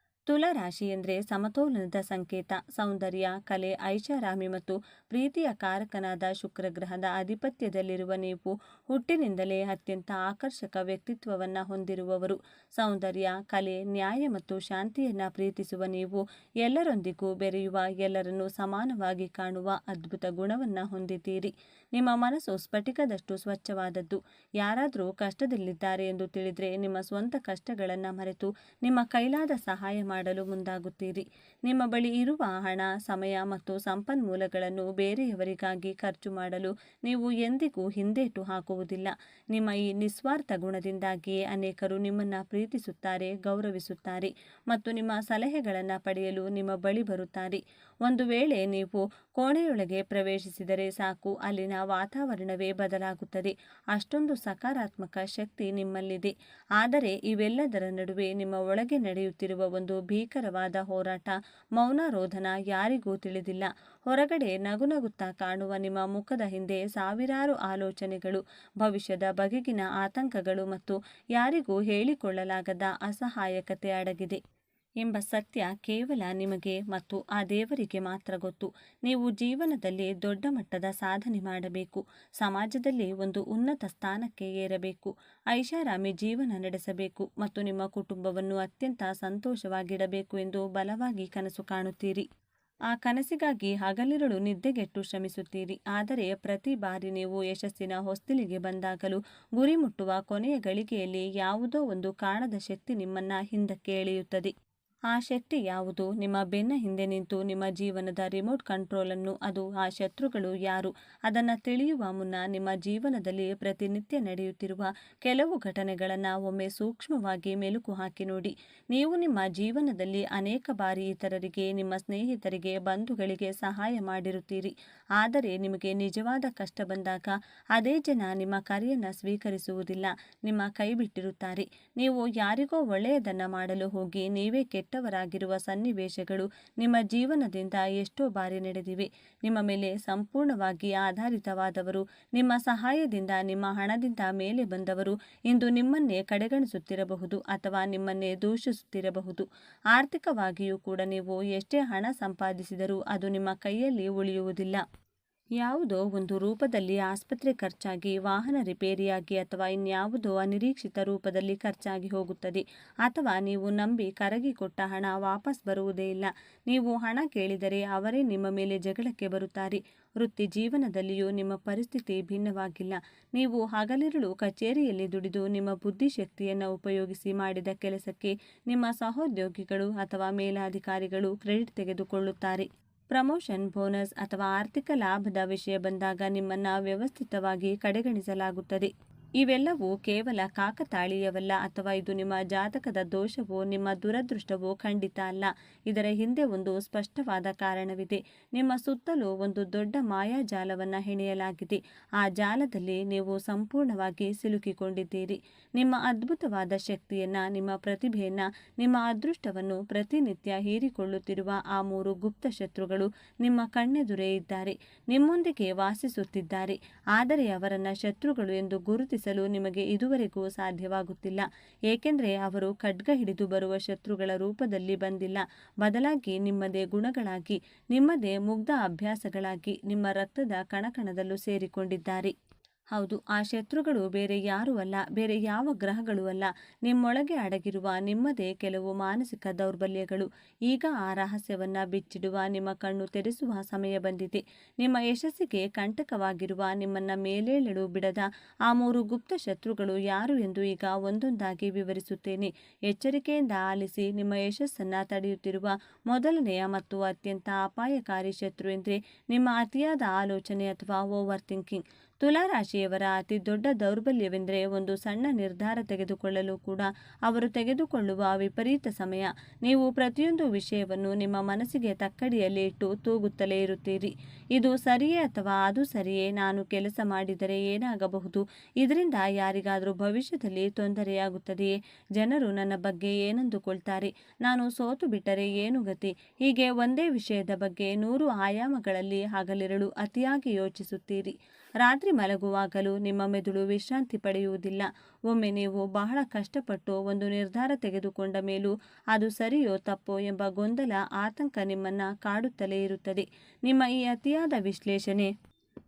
ತುಲಾರಾಶಿ ಎಂದರೆ ಸಮತೋಲನದ ಸಂಕೇತ. ಸೌಂದರ್ಯ, ಕಲೆ, ಐಷಾರಾಮಿ ಮತ್ತು ಪ್ರೀತಿಯ ಕಾರಕನಾದ ಶುಕ್ರಗ್ರಹದ ಆಧಿಪತ್ಯದಲ್ಲಿರುವ ನೀವು ಹುಟ್ಟಿನಿಂದಲೇ ಅತ್ಯಂತ ಆಕರ್ಷಕ ವ್ಯಕ್ತಿತ್ವವನ್ನು ಹೊಂದಿರುವವರು. ಸೌಂದರ್ಯ, ಕಲೆ, ನ್ಯಾಯ ಮತ್ತು ಶಾಂತಿಯನ್ನು ಪ್ರೀತಿಸುವ ನೀವು ಎಲ್ಲರೊಂದಿಗೂ ಬೆರೆಯುವ, ಎಲ್ಲರನ್ನೂ ಸಮಾನವಾಗಿ ಕಾಣುವ ಅದ್ಭುತ ಗುಣವನ್ನು ಹೊಂದಿದ್ದೀರಿ. ನಿಮ್ಮ ಮನಸ್ಸು ಸ್ಫಟಿಕದಷ್ಟು ಸ್ವಚ್ಛವಾದದ್ದು. ಯಾರಾದರೂ ಕಷ್ಟದಲ್ಲಿದ್ದಾರೆ ಎಂದು ತಿಳಿದರೆ ನಿಮ್ಮ ಸ್ವಂತ ಕಷ್ಟಗಳನ್ನು ಮರೆತು ನಿಮ್ಮ ಕೈಲಾದ ಸಹಾಯ ಮಾಡಲು ಮುಂದಾಗುತ್ತೀರಿ. ನಿಮ್ಮ ಬಳಿ ಇರುವ ಹಣ, ಸಮಯ ಮತ್ತು ಸಂಪನ್ಮೂಲಗಳನ್ನು ಬೇರೆಯವರಿಗಾಗಿ ಖರ್ಚು ಮಾಡಲು ನೀವು ಎಂದಿಗೂ ಹಿಂದೇಟು ಹಾಕುವುದಿಲ್ಲ. ನಿಮ್ಮ ಈ ನಿಸ್ವಾರ್ಥ ಗುಣದಿಂದಾಗಿಯೇ ಅನೇಕರು ನಿಮ್ಮನ್ನು ಪ್ರೀತಿಸುತ್ತಾರೆ, ಗೌರವಿಸುತ್ತಾರೆ ಮತ್ತು ನಿಮ್ಮ ಸಲಹೆಗಳನ್ನು ಪಡೆಯಲು ನಿಮ್ಮ ಬಳಿ ಬರುತ್ತಾರೆ. ಒಂದು ವೇಳೆ ನೀವು ಕೋಣೆಯೊಳಗೆ ಪ್ರವೇಶಿಸಿದರೆ ಸಾಕು, ಅಲ್ಲಿನ ವಾತಾವರಣವೇ ಬದಲಾಗುತ್ತದೆ. ಅಷ್ಟೊಂದು ಸಕಾರಾತ್ಮಕ ಶಕ್ತಿ ನಿಮ್ಮಲ್ಲಿದೆ. ಆದರೆ ಇವೆಲ್ಲದರ ನಡುವೆ ನಿಮ್ಮ ಒಳಗೆ ನಡೆಯುತ್ತಿರುವ ಒಂದು ಭೀಕರವಾದ ಹೋರಾಟ, ಮೌನ ರೋಧನ ಯಾರಿಗೂ ತಿಳಿದಿಲ್ಲ. ಹೊರಗಡೆ ನಗುನಗುತ್ತಾ ಕಾಣುವ ನಿಮ್ಮ ಮುಖದ ಹಿಂದೆ ಸಾವಿರಾರು ಆಲೋಚನೆಗಳು, ಭವಿಷ್ಯದ ಬಗೆಗಿನ ಆತಂಕಗಳು ಮತ್ತು ಯಾರಿಗೂ ಹೇಳಿಕೊಳ್ಳಲಾಗದ ಅಸಹಾಯಕತೆ ಅಡಗಿದೆ ಎಂಬ ಸತ್ಯ ಕೇವಲ ನಿಮಗೆ ಮತ್ತು ಆ ದೇವರಿಗೆ ಮಾತ್ರ ಗೊತ್ತು. ನೀವು ಜೀವನದಲ್ಲಿ ದೊಡ್ಡ ಮಟ್ಟದ ಸಾಧನೆ ಮಾಡಬೇಕು, ಸಮಾಜದಲ್ಲಿ ಒಂದು ಉನ್ನತ ಸ್ಥಾನಕ್ಕೆ ಏರಬೇಕು, ಐಷಾರಾಮಿ ಜೀವನ ನಡೆಸಬೇಕು ಮತ್ತು ನಿಮ್ಮ ಕುಟುಂಬವನ್ನು ಅತ್ಯಂತ ಸಂತೋಷವಾಗಿಡಬೇಕು ಎಂದು ಬಲವಾಗಿ ಕನಸು ಕಾಣುತ್ತೀರಿ. ಆ ಕನಸಿಗಾಗಿ ಹಗಲಿರುಳು ನಿದ್ದೆಗೆಟ್ಟು ಶ್ರಮಿಸುತ್ತೀರಿ. ಆದರೆ ಪ್ರತಿ ಬಾರಿ ನೀವು ಯಶಸ್ಸಿನ ಹೊಸ್ತಿಲಿಗೆ ಬಂದಾಗಲೂ, ಗುರಿ ಮುಟ್ಟುವ ಕೊನೆಯ ಗಳಿಗೆಯಲ್ಲಿ ಯಾವುದೋ ಒಂದು ಕಾಣದ ಶಕ್ತಿ ನಿಮ್ಮನ್ನು ಹಿಂದಕ್ಕೆ ಎಳೆಯುತ್ತದೆ. ಆ ಶಕ್ತಿ ಯಾವುದು? ನಿಮ್ಮ ಬೆನ್ನ ಹಿಂದೆ ನಿಂತು ನಿಮ್ಮ ಜೀವನದ ರಿಮೋಟ್ ಕಂಟ್ರೋಲನ್ನು, ಅದು ಆ ಶತ್ರುಗಳು ಯಾರು? ಅದನ್ನು ತಿಳಿಯುವ ಮುನ್ನ ನಿಮ್ಮ ಜೀವನದಲ್ಲಿ ಪ್ರತಿನಿತ್ಯ ನಡೆಯುತ್ತಿರುವ ಕೆಲವು ಘಟನೆಗಳನ್ನು ಒಮ್ಮೆ ಸೂಕ್ಷ್ಮವಾಗಿ ಮೆಲುಕು ಹಾಕಿ ನೋಡಿ. ನೀವು ನಿಮ್ಮ ಜೀವನದಲ್ಲಿ ಅನೇಕ ಬಾರಿ ಇತರರಿಗೆ, ನಿಮ್ಮ ಸ್ನೇಹಿತರಿಗೆ, ಬಂಧುಗಳಿಗೆ ಸಹಾಯ ಮಾಡಿರುತ್ತೀರಿ. ಆದರೆ ನಿಮಗೆ ನಿಜವಾದ ಕಷ್ಟ ಬಂದಾಗ ಅದೇ ಜನ ನಿಮ್ಮ ಕರೆಯನ್ನು ಸ್ವೀಕರಿಸುವುದಿಲ್ಲ, ನಿಮ್ಮ ಕೈ ಬಿಟ್ಟಿರುತ್ತಾರೆ. ನೀವು ಯಾರಿಗೋ ಒಳ್ಳೆಯದನ್ನು ಮಾಡಲು ಹೋಗಿ ನೀವೇ ಕೆಟ್ಟವರಾಗಿರುವ ಸನ್ನಿವೇಶಗಳು ನಿಮ್ಮ ಜೀವನದಿಂದ ಎಷ್ಟೋ ಬಾರಿ ನಡೆದಿವೆ. ನಿಮ್ಮ ಮೇಲೆ ಸಂಪೂರ್ಣವಾಗಿ ಆಧಾರಿತವಾದವರು, ನಿಮ್ಮ ಸಹಾಯದಿಂದ, ನಿಮ್ಮ ಹಣದಿಂದ ಮೇಲೆ ಬಂದವರು ಇಂದು ನಿಮ್ಮನ್ನೇ ಕಡೆಗಣಿಸುತ್ತಿರಬಹುದು ಅಥವಾ ನಿಮ್ಮನ್ನೇ ದೂಷಿಸುತ್ತಿರಬಹುದು. ಆರ್ಥಿಕವಾಗಿಯೂ ಕೂಡ ನೀವು ಎಷ್ಟೇ ಹಣ ಸಂಪಾದಿಸಿದರೂ ಅದು ನಿಮ್ಮ ಕೈಯಲ್ಲಿ ಉಳಿಯುವುದಿಲ್ಲ. ಯಾವುದೋ ಒಂದು ರೂಪದಲ್ಲಿ ಆಸ್ಪತ್ರೆ ಖರ್ಚಾಗಿ, ವಾಹನ ರಿಪೇರಿಯಾಗಿ ಅಥವಾ ಇನ್ಯಾವುದೋ ಅನಿರೀಕ್ಷಿತ ರೂಪದಲ್ಲಿ ಖರ್ಚಾಗಿ ಹೋಗುತ್ತದೆ. ಅಥವಾ ನೀವು ನಂಬಿ ಕರಗಿಕೊಟ್ಟ ಹಣ ವಾಪಸ್ ಬರುವುದೇ ಇಲ್ಲ. ನೀವು ಹಣ ಕೇಳಿದರೆ ಅವರೇ ನಿಮ್ಮ ಮೇಲೆ ಜಗಳಕ್ಕೆ ಬರುತ್ತಾರೆ. ವೃತ್ತಿ ಜೀವನದಲ್ಲಿಯೂ ನಿಮ್ಮ ಪರಿಸ್ಥಿತಿ ಭಿನ್ನವಾಗಿಲ್ಲ. ನೀವು ಹಗಲಿರುಳು ಕಚೇರಿಯಲ್ಲಿ ದುಡಿದು ನಿಮ್ಮ ಬುದ್ಧಿಶಕ್ತಿಯನ್ನು ಉಪಯೋಗಿಸಿ ಮಾಡಿದ ಕೆಲಸಕ್ಕೆ ನಿಮ್ಮ ಸಹೋದ್ಯೋಗಿಗಳು ಅಥವಾ ಮೇಲಾಧಿಕಾರಿಗಳು ಕ್ರೆಡಿಟ್ ತೆಗೆದುಕೊಳ್ಳುತ್ತಾರೆ. ಪ್ರಮೋಷನ್, ಬೋನಸ್ ಅಥವಾ ಆರ್ಥಿಕ ಲಾಭದ ವಿಷಯ ಬಂದಾಗ ನಿಮ್ಮನ್ನು ವ್ಯವಸ್ಥಿತವಾಗಿ ಕಡೆಗಣಿಸಲಾಗುತ್ತದೆ. ಇವೆಲ್ಲವೂ ಕೇವಲ ಕಾಕತಾಳೀಯವಲ್ಲ ಅಥವಾ ಇದು ನಿಮ್ಮ ಜಾತಕದ ದೋಷವೋ ನಿಮ್ಮ ದುರದೃಷ್ಟವೋ ಖಂಡಿತ ಅಲ್ಲ. ಇದರ ಹಿಂದೆ ಒಂದು ಸ್ಪಷ್ಟವಾದ ಕಾರಣವಿದೆ. ನಿಮ್ಮ ಸುತ್ತಲೂ ಒಂದು ದೊಡ್ಡ ಮಾಯಾಜಾಲವನ್ನು ಹೆಣೆಯಲಾಗಿದೆ. ಆ ಜಾಲದಲ್ಲಿ ನೀವು ಸಂಪೂರ್ಣವಾಗಿ ಸಿಲುಕಿಕೊಂಡಿದ್ದೀರಿ. ನಿಮ್ಮ ಅದ್ಭುತವಾದ ಶಕ್ತಿಯನ್ನು, ನಿಮ್ಮ ಪ್ರತಿಭೆಯನ್ನು, ನಿಮ್ಮ ಅದೃಷ್ಟವನ್ನು ಪ್ರತಿನಿತ್ಯ ಹೀರಿಕೊಳ್ಳುತ್ತಿರುವ ಆ 3 ಗುಪ್ತ ಶತ್ರುಗಳು ನಿಮ್ಮ ಕಣ್ಣೆದುರೇ ಇದ್ದಾರೆ, ನಿಮ್ಮೊಂದಿಗೆ ವಾಸಿಸುತ್ತಿದ್ದಾರೆ. ಆದರೆ ಅವರನ್ನು ಶತ್ರುಗಳು ಎಂದು ಗುರುತಿಸಲು ನಿಮಗೆ ಇದುವರೆಗೂ ಸಾಧ್ಯವಾಗುತ್ತಿಲ್ಲ. ಏಕೆಂದರೆ ಅವರು ಖಡ್ಗ ಹಿಡಿದು ಬರುವ ಶತ್ರುಗಳ ರೂಪದಲ್ಲಿ ಬಂದಿಲ್ಲ, ಬದಲಾಗಿ ನಿಮ್ಮದೇ ಗುಣಗಳಾಗಿ, ನಿಮ್ಮದೇ ಮುಗ್ಧ ಅಭ್ಯಾಸಗಳಾಗಿ ನಿಮ್ಮ ರಕ್ತದ ಕಣಕಣದಲ್ಲೂ ಸೇರಿಕೊಂಡಿದ್ದಾರೆ. ಹೌದು, ಆ ಶತ್ರುಗಳು ಬೇರೆ ಯಾರೂ ಅಲ್ಲ, ಬೇರೆ ಯಾವ ಗ್ರಹಗಳೂ ಅಲ್ಲ, ನಿಮ್ಮೊಳಗೆ ಅಡಗಿರುವ ನಿಮ್ಮದೇ ಕೆಲವು ಮಾನಸಿಕ ದೌರ್ಬಲ್ಯಗಳು. ಈಗ ಆ ರಹಸ್ಯವನ್ನು ಬಿಚ್ಚಿಡುವ, ನಿಮ್ಮ ಕಣ್ಣು ತೆರೆಸುವ ಸಮಯ ಬಂದಿದೆ. ನಿಮ್ಮ ಯಶಸ್ಸಿಗೆ ಕಂಟಕವಾಗಿರುವ, ನಿಮ್ಮನ್ನು ಮೇಲೇಳಲು ಬಿಡದ ಆ 3 ಗುಪ್ತ ಶತ್ರುಗಳು ಯಾರು ಎಂದು ಈಗ ಒಂದೊಂದಾಗಿ ವಿವರಿಸುತ್ತೇನೆ. ಎಚ್ಚರಿಕೆಯಿಂದ ಆಲಿಸಿ. ನಿಮ್ಮ ಯಶಸ್ಸನ್ನು ತಡೆಯುತ್ತಿರುವ ಮೊದಲನೆಯ ಮತ್ತು ಅತ್ಯಂತ ಅಪಾಯಕಾರಿ ಶತ್ರು ಎಂದರೆ ನಿಮ್ಮ ಅತಿಯಾದ ಆಲೋಚನೆ ಅಥವಾ ಓವರ್ ಥಿಂಕಿಂಗ್. ತುಲಾರಾಶಿಯವರ ಅತಿ ದೊಡ್ಡ ದೌರ್ಬಲ್ಯವೆಂದರೆ ಒಂದು ಸಣ್ಣ ನಿರ್ಧಾರ ತೆಗೆದುಕೊಳ್ಳಲು ಕೂಡ ಅವರು ತೆಗೆದುಕೊಳ್ಳುವ ವಿಪರೀತ ಸಮಯ. ನೀವು ಪ್ರತಿಯೊಂದು ವಿಷಯವನ್ನು ನಿಮ್ಮ ಮನಸ್ಸಿಗೆ ತಕ್ಕಡಿಯಲ್ಲಿ ಇಟ್ಟು ತೂಗುತ್ತಲೇ ಇರುತ್ತೀರಿ. ಇದು ಸರಿಯೇ ಅಥವಾ ಅದು ಸರಿಯೇ? ನಾನು ಕೆಲಸ ಮಾಡಿದರೆ ಏನಾಗಬಹುದು? ಇದರಿಂದ ಯಾರಿಗಾದರೂ ಭವಿಷ್ಯದಲ್ಲಿ ತೊಂದರೆಯಾಗುತ್ತದೆಯೇ? ಜನರು ನನ್ನ ಬಗ್ಗೆ ಏನಂದುಕೊಳ್ತಾರೆ? ನಾನು ಸೋತು ಬಿಟ್ಟರೆ ಏನು ಗತಿ? ಹೀಗೆ ಒಂದೇ ವಿಷಯದ ಬಗ್ಗೆ 100 ಆಯಾಮಗಳಲ್ಲಿ ಹಗಲಿರುಳು ಅತಿಯಾಗಿ ಯೋಚಿಸುತ್ತೀರಿ. ರಾತ್ರಿ ಮಲಗುವಾಗಲೂ ನಿಮ್ಮ ಮೆದುಳು ವಿಶ್ರಾಂತಿ ಪಡೆಯುವುದಿಲ್ಲ. ಒಮ್ಮೆ ನೀವು ಬಹಳ ಕಷ್ಟಪಟ್ಟು ಒಂದು ನಿರ್ಧಾರ ತೆಗೆದುಕೊಂಡ ಮೇಲೂ ಅದು ಸರಿಯೋ ತಪ್ಪೋ ಎಂಬ ಗೊಂದಲ, ಆತಂಕ ನಿಮ್ಮನ್ನು ಕಾಡುತ್ತಲೇ ಇರುತ್ತದೆ. ನಿಮ್ಮ ಈ ಅತಿಯಾದ ವಿಶ್ಲೇಷಣೆ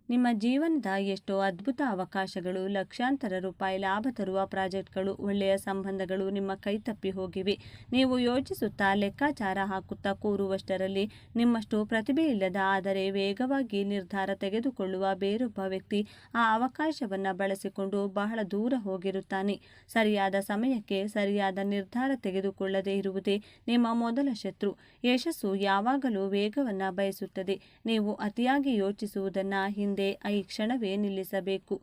ನಿಮ್ಮ ಜೀವನದ ಎಷ್ಟೋ ಅದ್ಭುತ ಅವಕಾಶಗಳು, ಲಕ್ಷಾಂತರ ರೂಪಾಯಿ ಲಾಭ ತರುವ ಪ್ರಾಜೆಕ್ಟ್ಗಳು, ಒಳ್ಳೆಯ ಸಂಬಂಧಗಳು ನಿಮ್ಮ ಕೈತಪ್ಪಿ ಹೋಗಿವೆ. ನೀವು ಯೋಚಿಸುತ್ತಾ ಲೆಕ್ಕಾಚಾರ ಹಾಕುತ್ತಾ ಕೂರುವಷ್ಟರಲ್ಲಿ ನಿಮ್ಮಷ್ಟು ಪ್ರತಿಭೆ ಇಲ್ಲದ ಆದರೆ ವೇಗವಾಗಿ ನಿರ್ಧಾರ ತೆಗೆದುಕೊಳ್ಳುವ ಬೇರೊಬ್ಬ ವ್ಯಕ್ತಿ ಆ ಅವಕಾಶವನ್ನು ಬಳಸಿಕೊಂಡು ಬಹಳ ದೂರ ಹೋಗಿರುತ್ತಾನೆ. ಸರಿಯಾದ ಸಮಯಕ್ಕೆ ಸರಿಯಾದ ನಿರ್ಧಾರ ತೆಗೆದುಕೊಳ್ಳದೇ ಇರುವುದೇ ನಿಮ್ಮ ಮೊದಲ ಶತ್ರು. ಯಶಸ್ಸು ಯಾವಾಗಲೂ ವೇಗವನ್ನು ಬಯಸುತ್ತದೆ. ನೀವು ಅತಿಯಾಗಿ ಯೋಚಿಸುವುದನ್ನು ಹಿಂದೆ ಈ ಕ್ಷಣವೇ ನಿಲ್ಲಿಸಬೇಕು.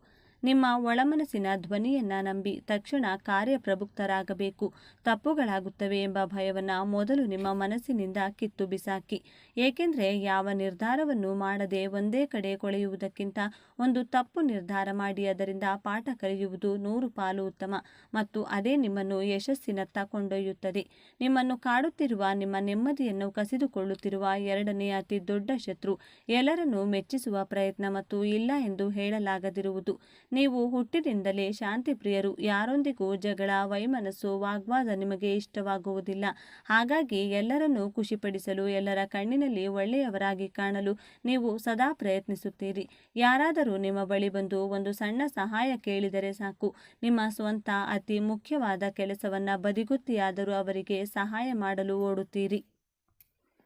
ನಿಮ್ಮ ಒಳಮನಸ್ಸಿನ ಧ್ವನಿಯನ್ನು ನಂಬಿ ತಕ್ಷಣ ಕಾರ್ಯಪ್ರವೃತ್ತರಾಗಬೇಕು. ತಪ್ಪುಗಳಾಗುತ್ತವೆ ಎಂಬ ಭಯವನ್ನು ಮೊದಲು ನಿಮ್ಮ ಮನಸ್ಸಿನಿಂದ ಕಿತ್ತು ಬಿಸಾಕಿ. ಏಕೆಂದರೆ ಯಾವ ನಿರ್ಧಾರವನ್ನು ಮಾಡದೆ ಒಂದೇ ಕಡೆ ಕೊಳೆಯುವುದಕ್ಕಿಂತ ಒಂದು ತಪ್ಪು ನಿರ್ಧಾರ ಮಾಡಿ ಅದರಿಂದ ಪಾಠ ಕಲಿಯುವುದು 100 ಪಾಲು ಉತ್ತಮ ಮತ್ತು ಅದೇ ನಿಮ್ಮನ್ನು ಯಶಸ್ಸಿನತ್ತ ಕೊಂಡೊಯ್ಯುತ್ತದೆ. ನಿಮ್ಮನ್ನು ಕಾಡುತ್ತಿರುವ, ನಿಮ್ಮ ನೆಮ್ಮದಿಯನ್ನು ಕಸಿದುಕೊಳ್ಳುತ್ತಿರುವ ಎರಡನೇ ಅತಿ ದೊಡ್ಡ ಶತ್ರು ಎಲ್ಲರನ್ನೂ ಮೆಚ್ಚಿಸುವ ಪ್ರಯತ್ನ ಮತ್ತು ಇಲ್ಲ ಎಂದು ಹೇಳಲಾಗದಿರುವುದು. ನೀವು ಹುಟ್ಟಿನಿಂದಲೇ ಶಾಂತಿಪ್ರಿಯರು. ಯಾರೊಂದಿಗೂ ಜಗಳ, ವೈಮನಸ್ಸು, ವಾಗ್ವಾದ ನಿಮಗೆ ಇಷ್ಟವಾಗುವುದಿಲ್ಲ. ಹಾಗಾಗಿ ಎಲ್ಲರನ್ನೂ ಖುಷಿಪಡಿಸಲು, ಎಲ್ಲರ ಕಣ್ಣಿನಲ್ಲಿ ಒಳ್ಳೆಯವರಾಗಿ ಕಾಣಲು ನೀವು ಸದಾ ಪ್ರಯತ್ನಿಸುತ್ತೀರಿ. ಯಾರಾದರೂ ನಿಮ್ಮ ಬಳಿ ಬಂದು ಒಂದು ಸಣ್ಣ ಸಹಾಯ ಕೇಳಿದರೆ ಸಾಕು, ನಿಮ್ಮ ಸ್ವಂತ ಅತಿ ಮುಖ್ಯವಾದ ಕೆಲಸವನ್ನು ಬದಿಗುತ್ತಿಯಾದರೂ ಅವರಿಗೆ ಸಹಾಯ ಮಾಡಲು ಓಡುತ್ತೀರಿ.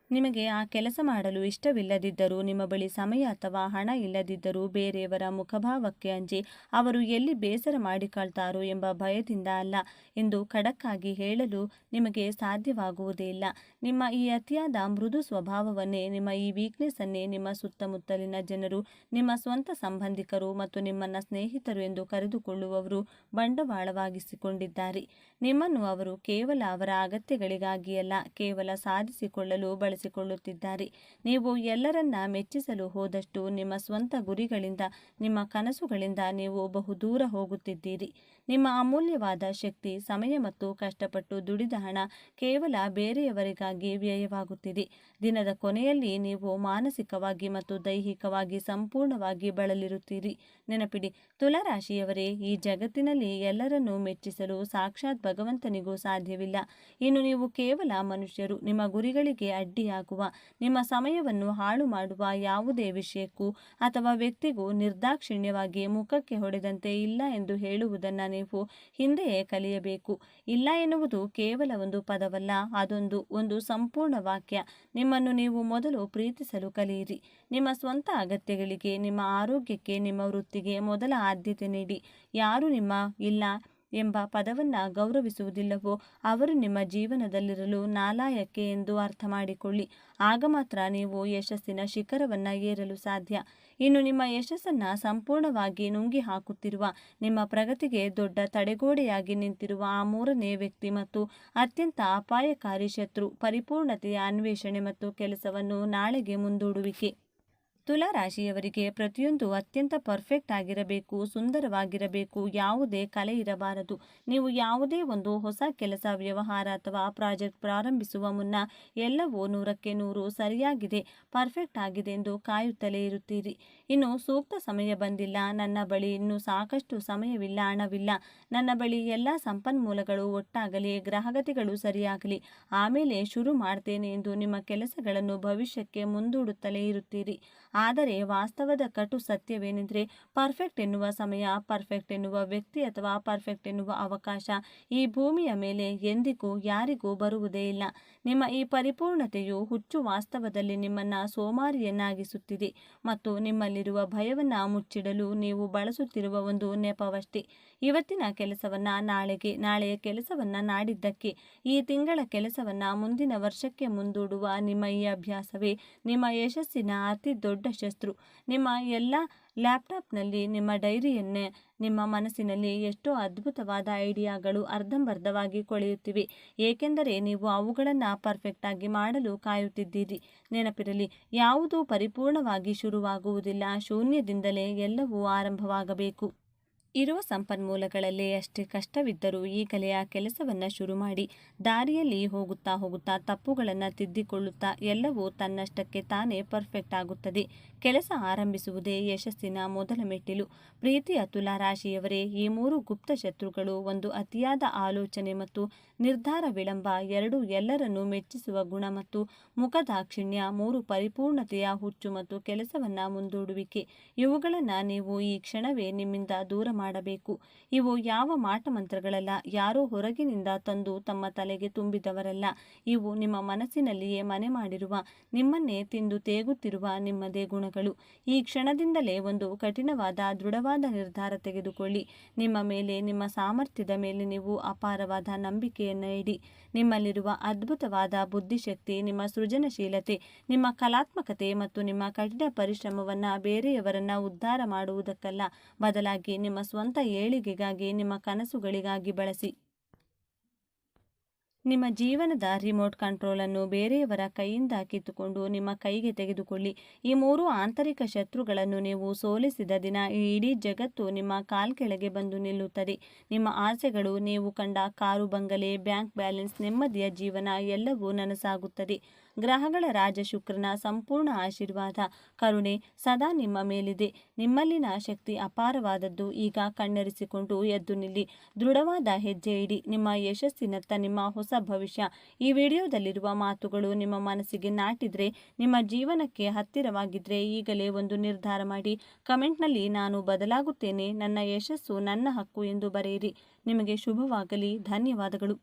ನಿಮಗೆ ಆ ಕೆಲಸ ಮಾಡಲು ಇಷ್ಟವಿಲ್ಲದಿದ್ದರೂ, ನಿಮ್ಮ ಬಳಿ ಸಮಯ ಅಥವಾ ಹಣ ಇಲ್ಲದಿದ್ದರೂ, ಬೇರೆಯವರ ಮುಖಭಾವಕ್ಕೆ ಅಂಜಿ ಅವರು ಎಲ್ಲಿ ಬೇಸರ ಮಾಡಿಕೊಳ್ತಾರೋ ಎಂಬ ಭಯದಿಂದ ಅಲ್ಲ ಎಂದು ಖಡಕ್ಕಾಗಿ ಹೇಳಲು ನಿಮಗೆ ಸಾಧ್ಯವಾಗುವುದೇ ಇಲ್ಲ. ನಿಮ್ಮ ಈ ಅತಿಯಾದ ಮೃದು ಸ್ವಭಾವವನ್ನೇ, ನಿಮ್ಮ ಈ ವೀಕ್ನೆಸ್ ಅನ್ನೇ ನಿಮ್ಮ ಸುತ್ತಮುತ್ತಲಿನ ಜನರು, ನಿಮ್ಮ ಸ್ವಂತ ಸಂಬಂಧಿಕರು ಮತ್ತು ನಿಮ್ಮನ್ನು ಸ್ನೇಹಿತರು ಎಂದು ಕರೆದುಕೊಳ್ಳುವವರು ಬಂಡವಾಳವಾಗಿಸಿಕೊಂಡಿದ್ದಾರೆ. ನಿಮ್ಮನ್ನು ಅವರು ಕೇವಲ ಅವರ ಅಗತ್ಯಗಳಿಗಾಗಿ ಅಲ್ಲ, ಕೇವಲ ಸಾಧಿಸಿಕೊಳ್ಳಲು ಬಳಸಿಕೊಳ್ಳುತ್ತಿದ್ದಾರೆ. ನೀವು ಎಲ್ಲರನ್ನ ಮೆಚ್ಚಿಸಲು ಹೋದಷ್ಟು ನಿಮ್ಮ ಸ್ವಂತ ಗುರಿಗಳಿಂದ, ನಿಮ್ಮ ಕನಸುಗಳಿಂದ ನೀವು ಬಹುದೂರ ಹೋಗುತ್ತಿದ್ದೀರಿ. ನಿಮ್ಮ ಅಮೂಲ್ಯವಾದ ಶಕ್ತಿ, ಸಮಯ ಮತ್ತು ಕಷ್ಟಪಟ್ಟು ದುಡಿದ ಹಣ ಕೇವಲ ಬೇರೆಯವರಿಗಾಗಿ ವ್ಯಯವಾಗುತ್ತಿದೆ. ದಿನದ ಕೊನೆಯಲ್ಲಿ ನೀವು ಮಾನಸಿಕವಾಗಿ ಮತ್ತು ದೈಹಿಕವಾಗಿ ಸಂಪೂರ್ಣವಾಗಿ ಬಳಲಿರುತ್ತೀರಿ. ನೆನಪಿಡಿ ತುಲಾರಾಶಿಯವರೇ, ಈ ಜಗತ್ತಿನಲ್ಲಿ ಎಲ್ಲರನ್ನೂ ಮೆಚ್ಚಿಸಲು ಸಾಕ್ಷಾತ್ ಭಗವಂತನಿಗೂ ಸಾಧ್ಯವಿಲ್ಲ. ಇನ್ನು ನೀವು ಕೇವಲ ಮನುಷ್ಯರು. ನಿಮ್ಮ ಗುರಿಗಳಿಗೆ ಅಡ್ಡಿಯಾಗುವ, ನಿಮ್ಮ ಸಮಯವನ್ನು ಹಾಳು ಮಾಡುವ ಯಾವುದೇ ವಿಷಯಕ್ಕೂ ಅಥವಾ ವ್ಯಕ್ತಿಗೂ ನಿರ್ದಾಕ್ಷಿಣ್ಯವಾಗಿ ಮುಖಕ್ಕೆ ಹೊಡೆದಂತೆ ಇಲ್ಲ ಎಂದು ಹೇಳುವುದನ್ನು ನೀವು ಹಿಂದೆಯೇ ಕಲಿಯಬೇಕು. ಇಲ್ಲ ಎನ್ನುವುದು ಕೇವಲ ಒಂದು ಪದವಲ್ಲ, ಒಂದು ಸಂಪೂರ್ಣ ವಾಕ್ಯ. ನಿಮ್ಮನ್ನು ನೀವು ಮೊದಲು ಪ್ರೀತಿಸಲು ಕಲಿಯಿರಿ. ನಿಮ್ಮ ಸ್ವಂತ ಅಗತ್ಯಗಳಿಗೆ, ನಿಮ್ಮ ಆರೋಗ್ಯಕ್ಕೆ, ನಿಮ್ಮ ವೃತ್ತಿಗೆ ಮೊದಲ ಆದ್ಯತೆ ನೀಡಿ. ಯಾರು ನಿಮ್ಮ ಇಲ್ಲ ಎಂಬ ಪದವನ್ನು ಗೌರವಿಸುವುದಿಲ್ಲವೋ ಅವರು ನಿಮ್ಮ ಜೀವನದಲ್ಲಿರಲು ನಾಲಾಯಕ್ಕೆ ಎಂದು ಅರ್ಥ ಮಾಡಿಕೊಳ್ಳಿ. ಆಗ ಮಾತ್ರ ನೀವು ಯಶಸ್ಸಿನ ಶಿಖರವನ್ನು ಏರಲು ಸಾಧ್ಯ. ಇನ್ನು ನಿಮ್ಮ ಯಶಸ್ಸನ್ನು ಸಂಪೂರ್ಣವಾಗಿ ನುಂಗಿ ಹಾಕುತ್ತಿರುವ, ನಿಮ್ಮ ಪ್ರಗತಿಗೆ ದೊಡ್ಡ ತಡೆಗೋಡೆಯಾಗಿ ನಿಂತಿರುವ ಆ ಮೂರನೇ ವ್ಯಕ್ತಿ ಮತ್ತು ಅತ್ಯಂತ ಅಪಾಯಕಾರಿ ಶತ್ರು ಪರಿಪೂರ್ಣತೆಯ ಅನ್ವೇಷಣೆ ಮತ್ತು ಕೆಲಸವನ್ನು ನಾಳೆಗೆ ಮುಂದೂಡುವಿಕೆ. ತುಲಾರಾಶಿಯವರಿಗೆ ಪ್ರತಿಯೊಂದು ಅತ್ಯಂತ ಪರ್ಫೆಕ್ಟ್ ಆಗಿರಬೇಕು, ಸುಂದರವಾಗಿರಬೇಕು, ಯಾವುದೇ ಕಲೆ ಇರಬಾರದು. ನೀವು ಯಾವುದೇ ಒಂದು ಹೊಸ ಕೆಲಸ, ವ್ಯವಹಾರ ಅಥವಾ ಪ್ರಾಜೆಕ್ಟ್ ಪ್ರಾರಂಭಿಸುವ ಮುನ್ನ ಎಲ್ಲವೂ 100ಕ್ಕೆ 100 ಸರಿಯಾಗಿದೆ, ಪರ್ಫೆಕ್ಟ್ ಆಗಿದೆ ಎಂದು ಕಾಯುತ್ತಲೇ ಇರುತ್ತೀರಿ. ಇನ್ನು ಸೂಕ್ತ ಸಮಯ ಬಂದಿಲ್ಲ, ನನ್ನ ಬಳಿ ಇನ್ನೂ ಸಾಕಷ್ಟು ಸಮಯವಿಲ್ಲ, ಹಣವಿಲ್ಲ, ನನ್ನ ಬಳಿ ಎಲ್ಲ ಸಂಪನ್ಮೂಲಗಳು ಒಟ್ಟಾಗಲಿ, ಗ್ರಹಗತಿಗಳು ಸರಿಯಾಗಲಿ, ಆಮೇಲೆ ಶುರು ಮಾಡ್ತೇನೆ ಎಂದು ನಿಮ್ಮ ಕೆಲಸಗಳನ್ನು ಭವಿಷ್ಯಕ್ಕೆ ಮುಂದೂಡುತ್ತಲೇ ಇರುತ್ತೀರಿ. ಆದರೆ ವಾಸ್ತವದ ಕಟು ಸತ್ಯವೇನೆಂದರೆ, ಪರ್ಫೆಕ್ಟ್ ಎನ್ನುವ ಸಮಯ, ಪರ್ಫೆಕ್ಟ್ ಎನ್ನುವ ವ್ಯಕ್ತಿ ಅಥವಾ ಪರ್ಫೆಕ್ಟ್ ಎನ್ನುವ ಅವಕಾಶ ಈ ಭೂಮಿಯ ಮೇಲೆ ಎಂದಿಗೂ ಯಾರಿಗೂ ಬರುವುದೇ ಇಲ್ಲ. ನಿಮ್ಮ ಈ ಪರಿಪೂರ್ಣತೆಯು ಹುಚ್ಚು ವಾಸ್ತವದಲ್ಲಿ ನಿಮ್ಮನ್ನು ಸೋಮಾರಿಯನ್ನಾಗಿಸುತ್ತಿದೆ ಮತ್ತು ನಿಮ್ಮಲ್ಲಿರುವ ಭಯವನ್ನು ಮುಚ್ಚಿಡಲು ನೀವು ಬಳಸುತ್ತಿರುವ ಒಂದು ನೆಪವಷ್ಟೇ. ಇವತ್ತಿನ ಕೆಲಸವನ್ನು ನಾಳೆಗೆ, ನಾಳೆಯ ಕೆಲಸವನ್ನು ನಾಡಿದ್ದಕ್ಕೆ, ಈ ತಿಂಗಳ ಕೆಲಸವನ್ನು ಮುಂದಿನ ವರ್ಷಕ್ಕೆ ಮುಂದೂಡುವ ನಿಮ್ಮ ಈ ಅಭ್ಯಾಸವೇ ನಿಮ್ಮ ಯಶಸ್ಸಿನ ಅತಿ ದೊಡ್ಡ ಶತ್ರು. ನಿಮ್ಮ ಎಲ್ಲ ಲ್ಯಾಪ್ಟಾಪ್ನಲ್ಲಿ, ನಿಮ್ಮ ಡೈರಿಯನ್ನೇ, ನಿಮ್ಮ ಮನಸ್ಸಿನಲ್ಲಿ ಎಷ್ಟೋ ಅದ್ಭುತವಾದ ಐಡಿಯಾಗಳು ಅರ್ಧಂಬರ್ಧವಾಗಿ ಕೊಳೆಯುತ್ತಿವೆ, ಏಕೆಂದರೆ ನೀವು ಅವುಗಳನ್ನು ಪರ್ಫೆಕ್ಟಾಗಿ ಮಾಡಲು ಕಾಯುತ್ತಿದ್ದೀರಿ. ನೆನಪಿರಲಿ, ಯಾವುದೂ ಪರಿಪೂರ್ಣವಾಗಿ ಶುರುವಾಗುವುದಿಲ್ಲ, ಶೂನ್ಯದಿಂದಲೇ ಎಲ್ಲವೂ ಆರಂಭವಾಗಬೇಕು. ಇರುವ ಸಂಪನ್ಮೂಲಗಳಲ್ಲೇ ಅಷ್ಟೇ ಕಷ್ಟವಿದ್ದರೂ ಈಗಲೇ ಆ ಕೆಲಸವನ್ನು ಶುರು ಮಾಡಿ. ದಾರಿಯಲ್ಲಿ ಹೋಗುತ್ತಾ ಹೋಗುತ್ತಾ ತಪ್ಪುಗಳನ್ನು ತಿದ್ದಿಕೊಳ್ಳುತ್ತಾ ಎಲ್ಲವೂ ತನ್ನಷ್ಟಕ್ಕೆ ತಾನೇ ಪರ್ಫೆಕ್ಟ್ ಆಗುತ್ತದೆ. ಕೆಲಸ ಆರಂಭಿಸುವುದೇ ಯಶಸ್ಸಿನ ಮೊದಲ ಮೆಟ್ಟಿಲು. ಪ್ರೀತಿಯ ತುಲಾರಾಶಿಯವರೇ, ಈ 3 ಗುಪ್ತ ಶತ್ರುಗಳು, ಒಂದು ಅತಿಯಾದ ಆಲೋಚನೆ ಮತ್ತು ನಿರ್ಧಾರ ವಿಳಂಬ, 2 ಎಲ್ಲರನ್ನೂ ಮೆಚ್ಚಿಸುವ ಗುಣ ಮತ್ತು ಮುಖದಾಕ್ಷಿಣ್ಯ, 3 ಪರಿಪೂರ್ಣತೆಯ ಹುಚ್ಚು ಮತ್ತು ಕೆಲಸವನ್ನ ಮುಂದೂಡುವಿಕೆ. ಇವುಗಳನ್ನು ನೀವು ಈ ಕ್ಷಣವೇ ನಿಮ್ಮಿಂದ ದೂರ ಮಾಡಬೇಕು. ಇವು ಯಾವ ಮಾಟಮಂತ್ರಗಳಲ್ಲ, ಯಾರೋ ಹೊರಗಿನಿಂದ ತಂದು ತಮ್ಮ ತಲೆಗೆ ತುಂಬಿದವರಲ್ಲ. ಇವು ನಿಮ್ಮ ಮನಸ್ಸಿನಲ್ಲಿಯೇ ಮನೆ ಮಾಡಿರುವ, ನಿಮ್ಮನ್ನೇ ತಿಂದು ತೇಗುತ್ತಿರುವ ನಿಮ್ಮದೇ ಗುಣಗಳು. ಈ ಕ್ಷಣದಿಂದಲೇ ಒಂದು ಕಠಿಣವಾದ ದೃಢವಾದ ನಿರ್ಧಾರ ತೆಗೆದುಕೊಳ್ಳಿ. ನಿಮ್ಮ ಮೇಲೆ, ನಿಮ್ಮ ಸಾಮರ್ಥ್ಯದ ಮೇಲೆ ನೀವು ಅಪಾರವಾದ ನಂಬಿಕೆಯನ್ನು ಇಡಿ. ನಿಮ್ಮಲ್ಲಿರುವ ಅದ್ಭುತವಾದ ಬುದ್ಧಿಶಕ್ತಿ, ನಿಮ್ಮ ಸೃಜನಶೀಲತೆ, ನಿಮ್ಮ ಕಲಾತ್ಮಕತೆ ಮತ್ತು ನಿಮ್ಮ ಕಠಿಣ ಪರಿಶ್ರಮವನ್ನು ಬೇರೆಯವರನ್ನ ಉದ್ಧಾರ ಮಾಡುವುದಕ್ಕಲ್ಲ, ಬದಲಾಗಿ ನಿಮ್ಮ ಸ್ವಂತ ಏಳಿಗೆಗಾಗಿ, ನಿಮ್ಮ ಕನಸುಗಳಿಗಾಗಿ ಬಳಸಿ. ನಿಮ್ಮ ಜೀವನದ ರಿಮೋಟ್ ಕಂಟ್ರೋಲ್ ಅನ್ನು ಬೇರೆಯವರ ಕೈಯಿಂದ ಕಿತ್ತುಕೊಂಡು ನಿಮ್ಮ ಕೈಗೆ ತೆಗೆದುಕೊಳ್ಳಿ. ಈ 3 ಆಂತರಿಕ ಶತ್ರುಗಳನ್ನು ನೀವು ಸೋಲಿಸಿದ ದಿನ ಈ ಇಡೀ ಜಗತ್ತು ನಿಮ್ಮ ಕಾಲ್ಕೆಳಗೆ ಬಂದು ನಿಲ್ಲುತ್ತದೆ. ನಿಮ್ಮ ಆಸೆಗಳು, ನೀವು ಕಂಡ ಕಾರು, ಬಂಗಲೆ, ಬ್ಯಾಂಕ್ ಬ್ಯಾಲೆನ್ಸ್, ನೆಮ್ಮದಿಯ ಜೀವನ ಎಲ್ಲವೂ ನನಸಾಗುತ್ತದೆ. ಗ್ರಹಗಳ ರಾಜ ಶುಕ್ರನ ಸಂಪೂರ್ಣ ಆಶೀರ್ವಾದ, ಕರುಣೆ ಸದಾ ನಿಮ್ಮ ಮೇಲಿದೆ. ನಿಮ್ಮಲ್ಲಿನ ಶಕ್ತಿ ಅಪಾರವಾದದ್ದು. ಈಗ ಕಣ್ಣೆರೆಸಿಕೊಂಡು ಎದ್ದು ನಿಲ್ಲಿ, ದೃಢವಾದ ಹೆಜ್ಜೆ ಇಡಿ ನಿಮ್ಮ ಯಶಸ್ಸಿನತ್ತ, ನಿಮ್ಮ ಹೊಸ ಭವಿಷ್ಯ. ಈ ವಿಡಿಯೋದಲ್ಲಿರುವ ಮಾತುಗಳು ನಿಮ್ಮ ಮನಸ್ಸಿಗೆ ನಾಟಿದ್ರೆ, ನಿಮ್ಮ ಜೀವನಕ್ಕೆ ಹತ್ತಿರವಾಗಿದ್ರೆ ಈಗಲೇ ಒಂದು ನಿರ್ಧಾರ ಮಾಡಿ. ಕಮೆಂಟ್ನಲ್ಲಿ ನಾನು ಬದಲಾಗುತ್ತೇನೆ, ನನ್ನ ಯಶಸ್ಸು ನನ್ನ ಹಕ್ಕು ಎಂದು ಬರೆಯಿರಿ. ನಿಮಗೆ ಶುಭವಾಗಲಿ. ಧನ್ಯವಾದಗಳು.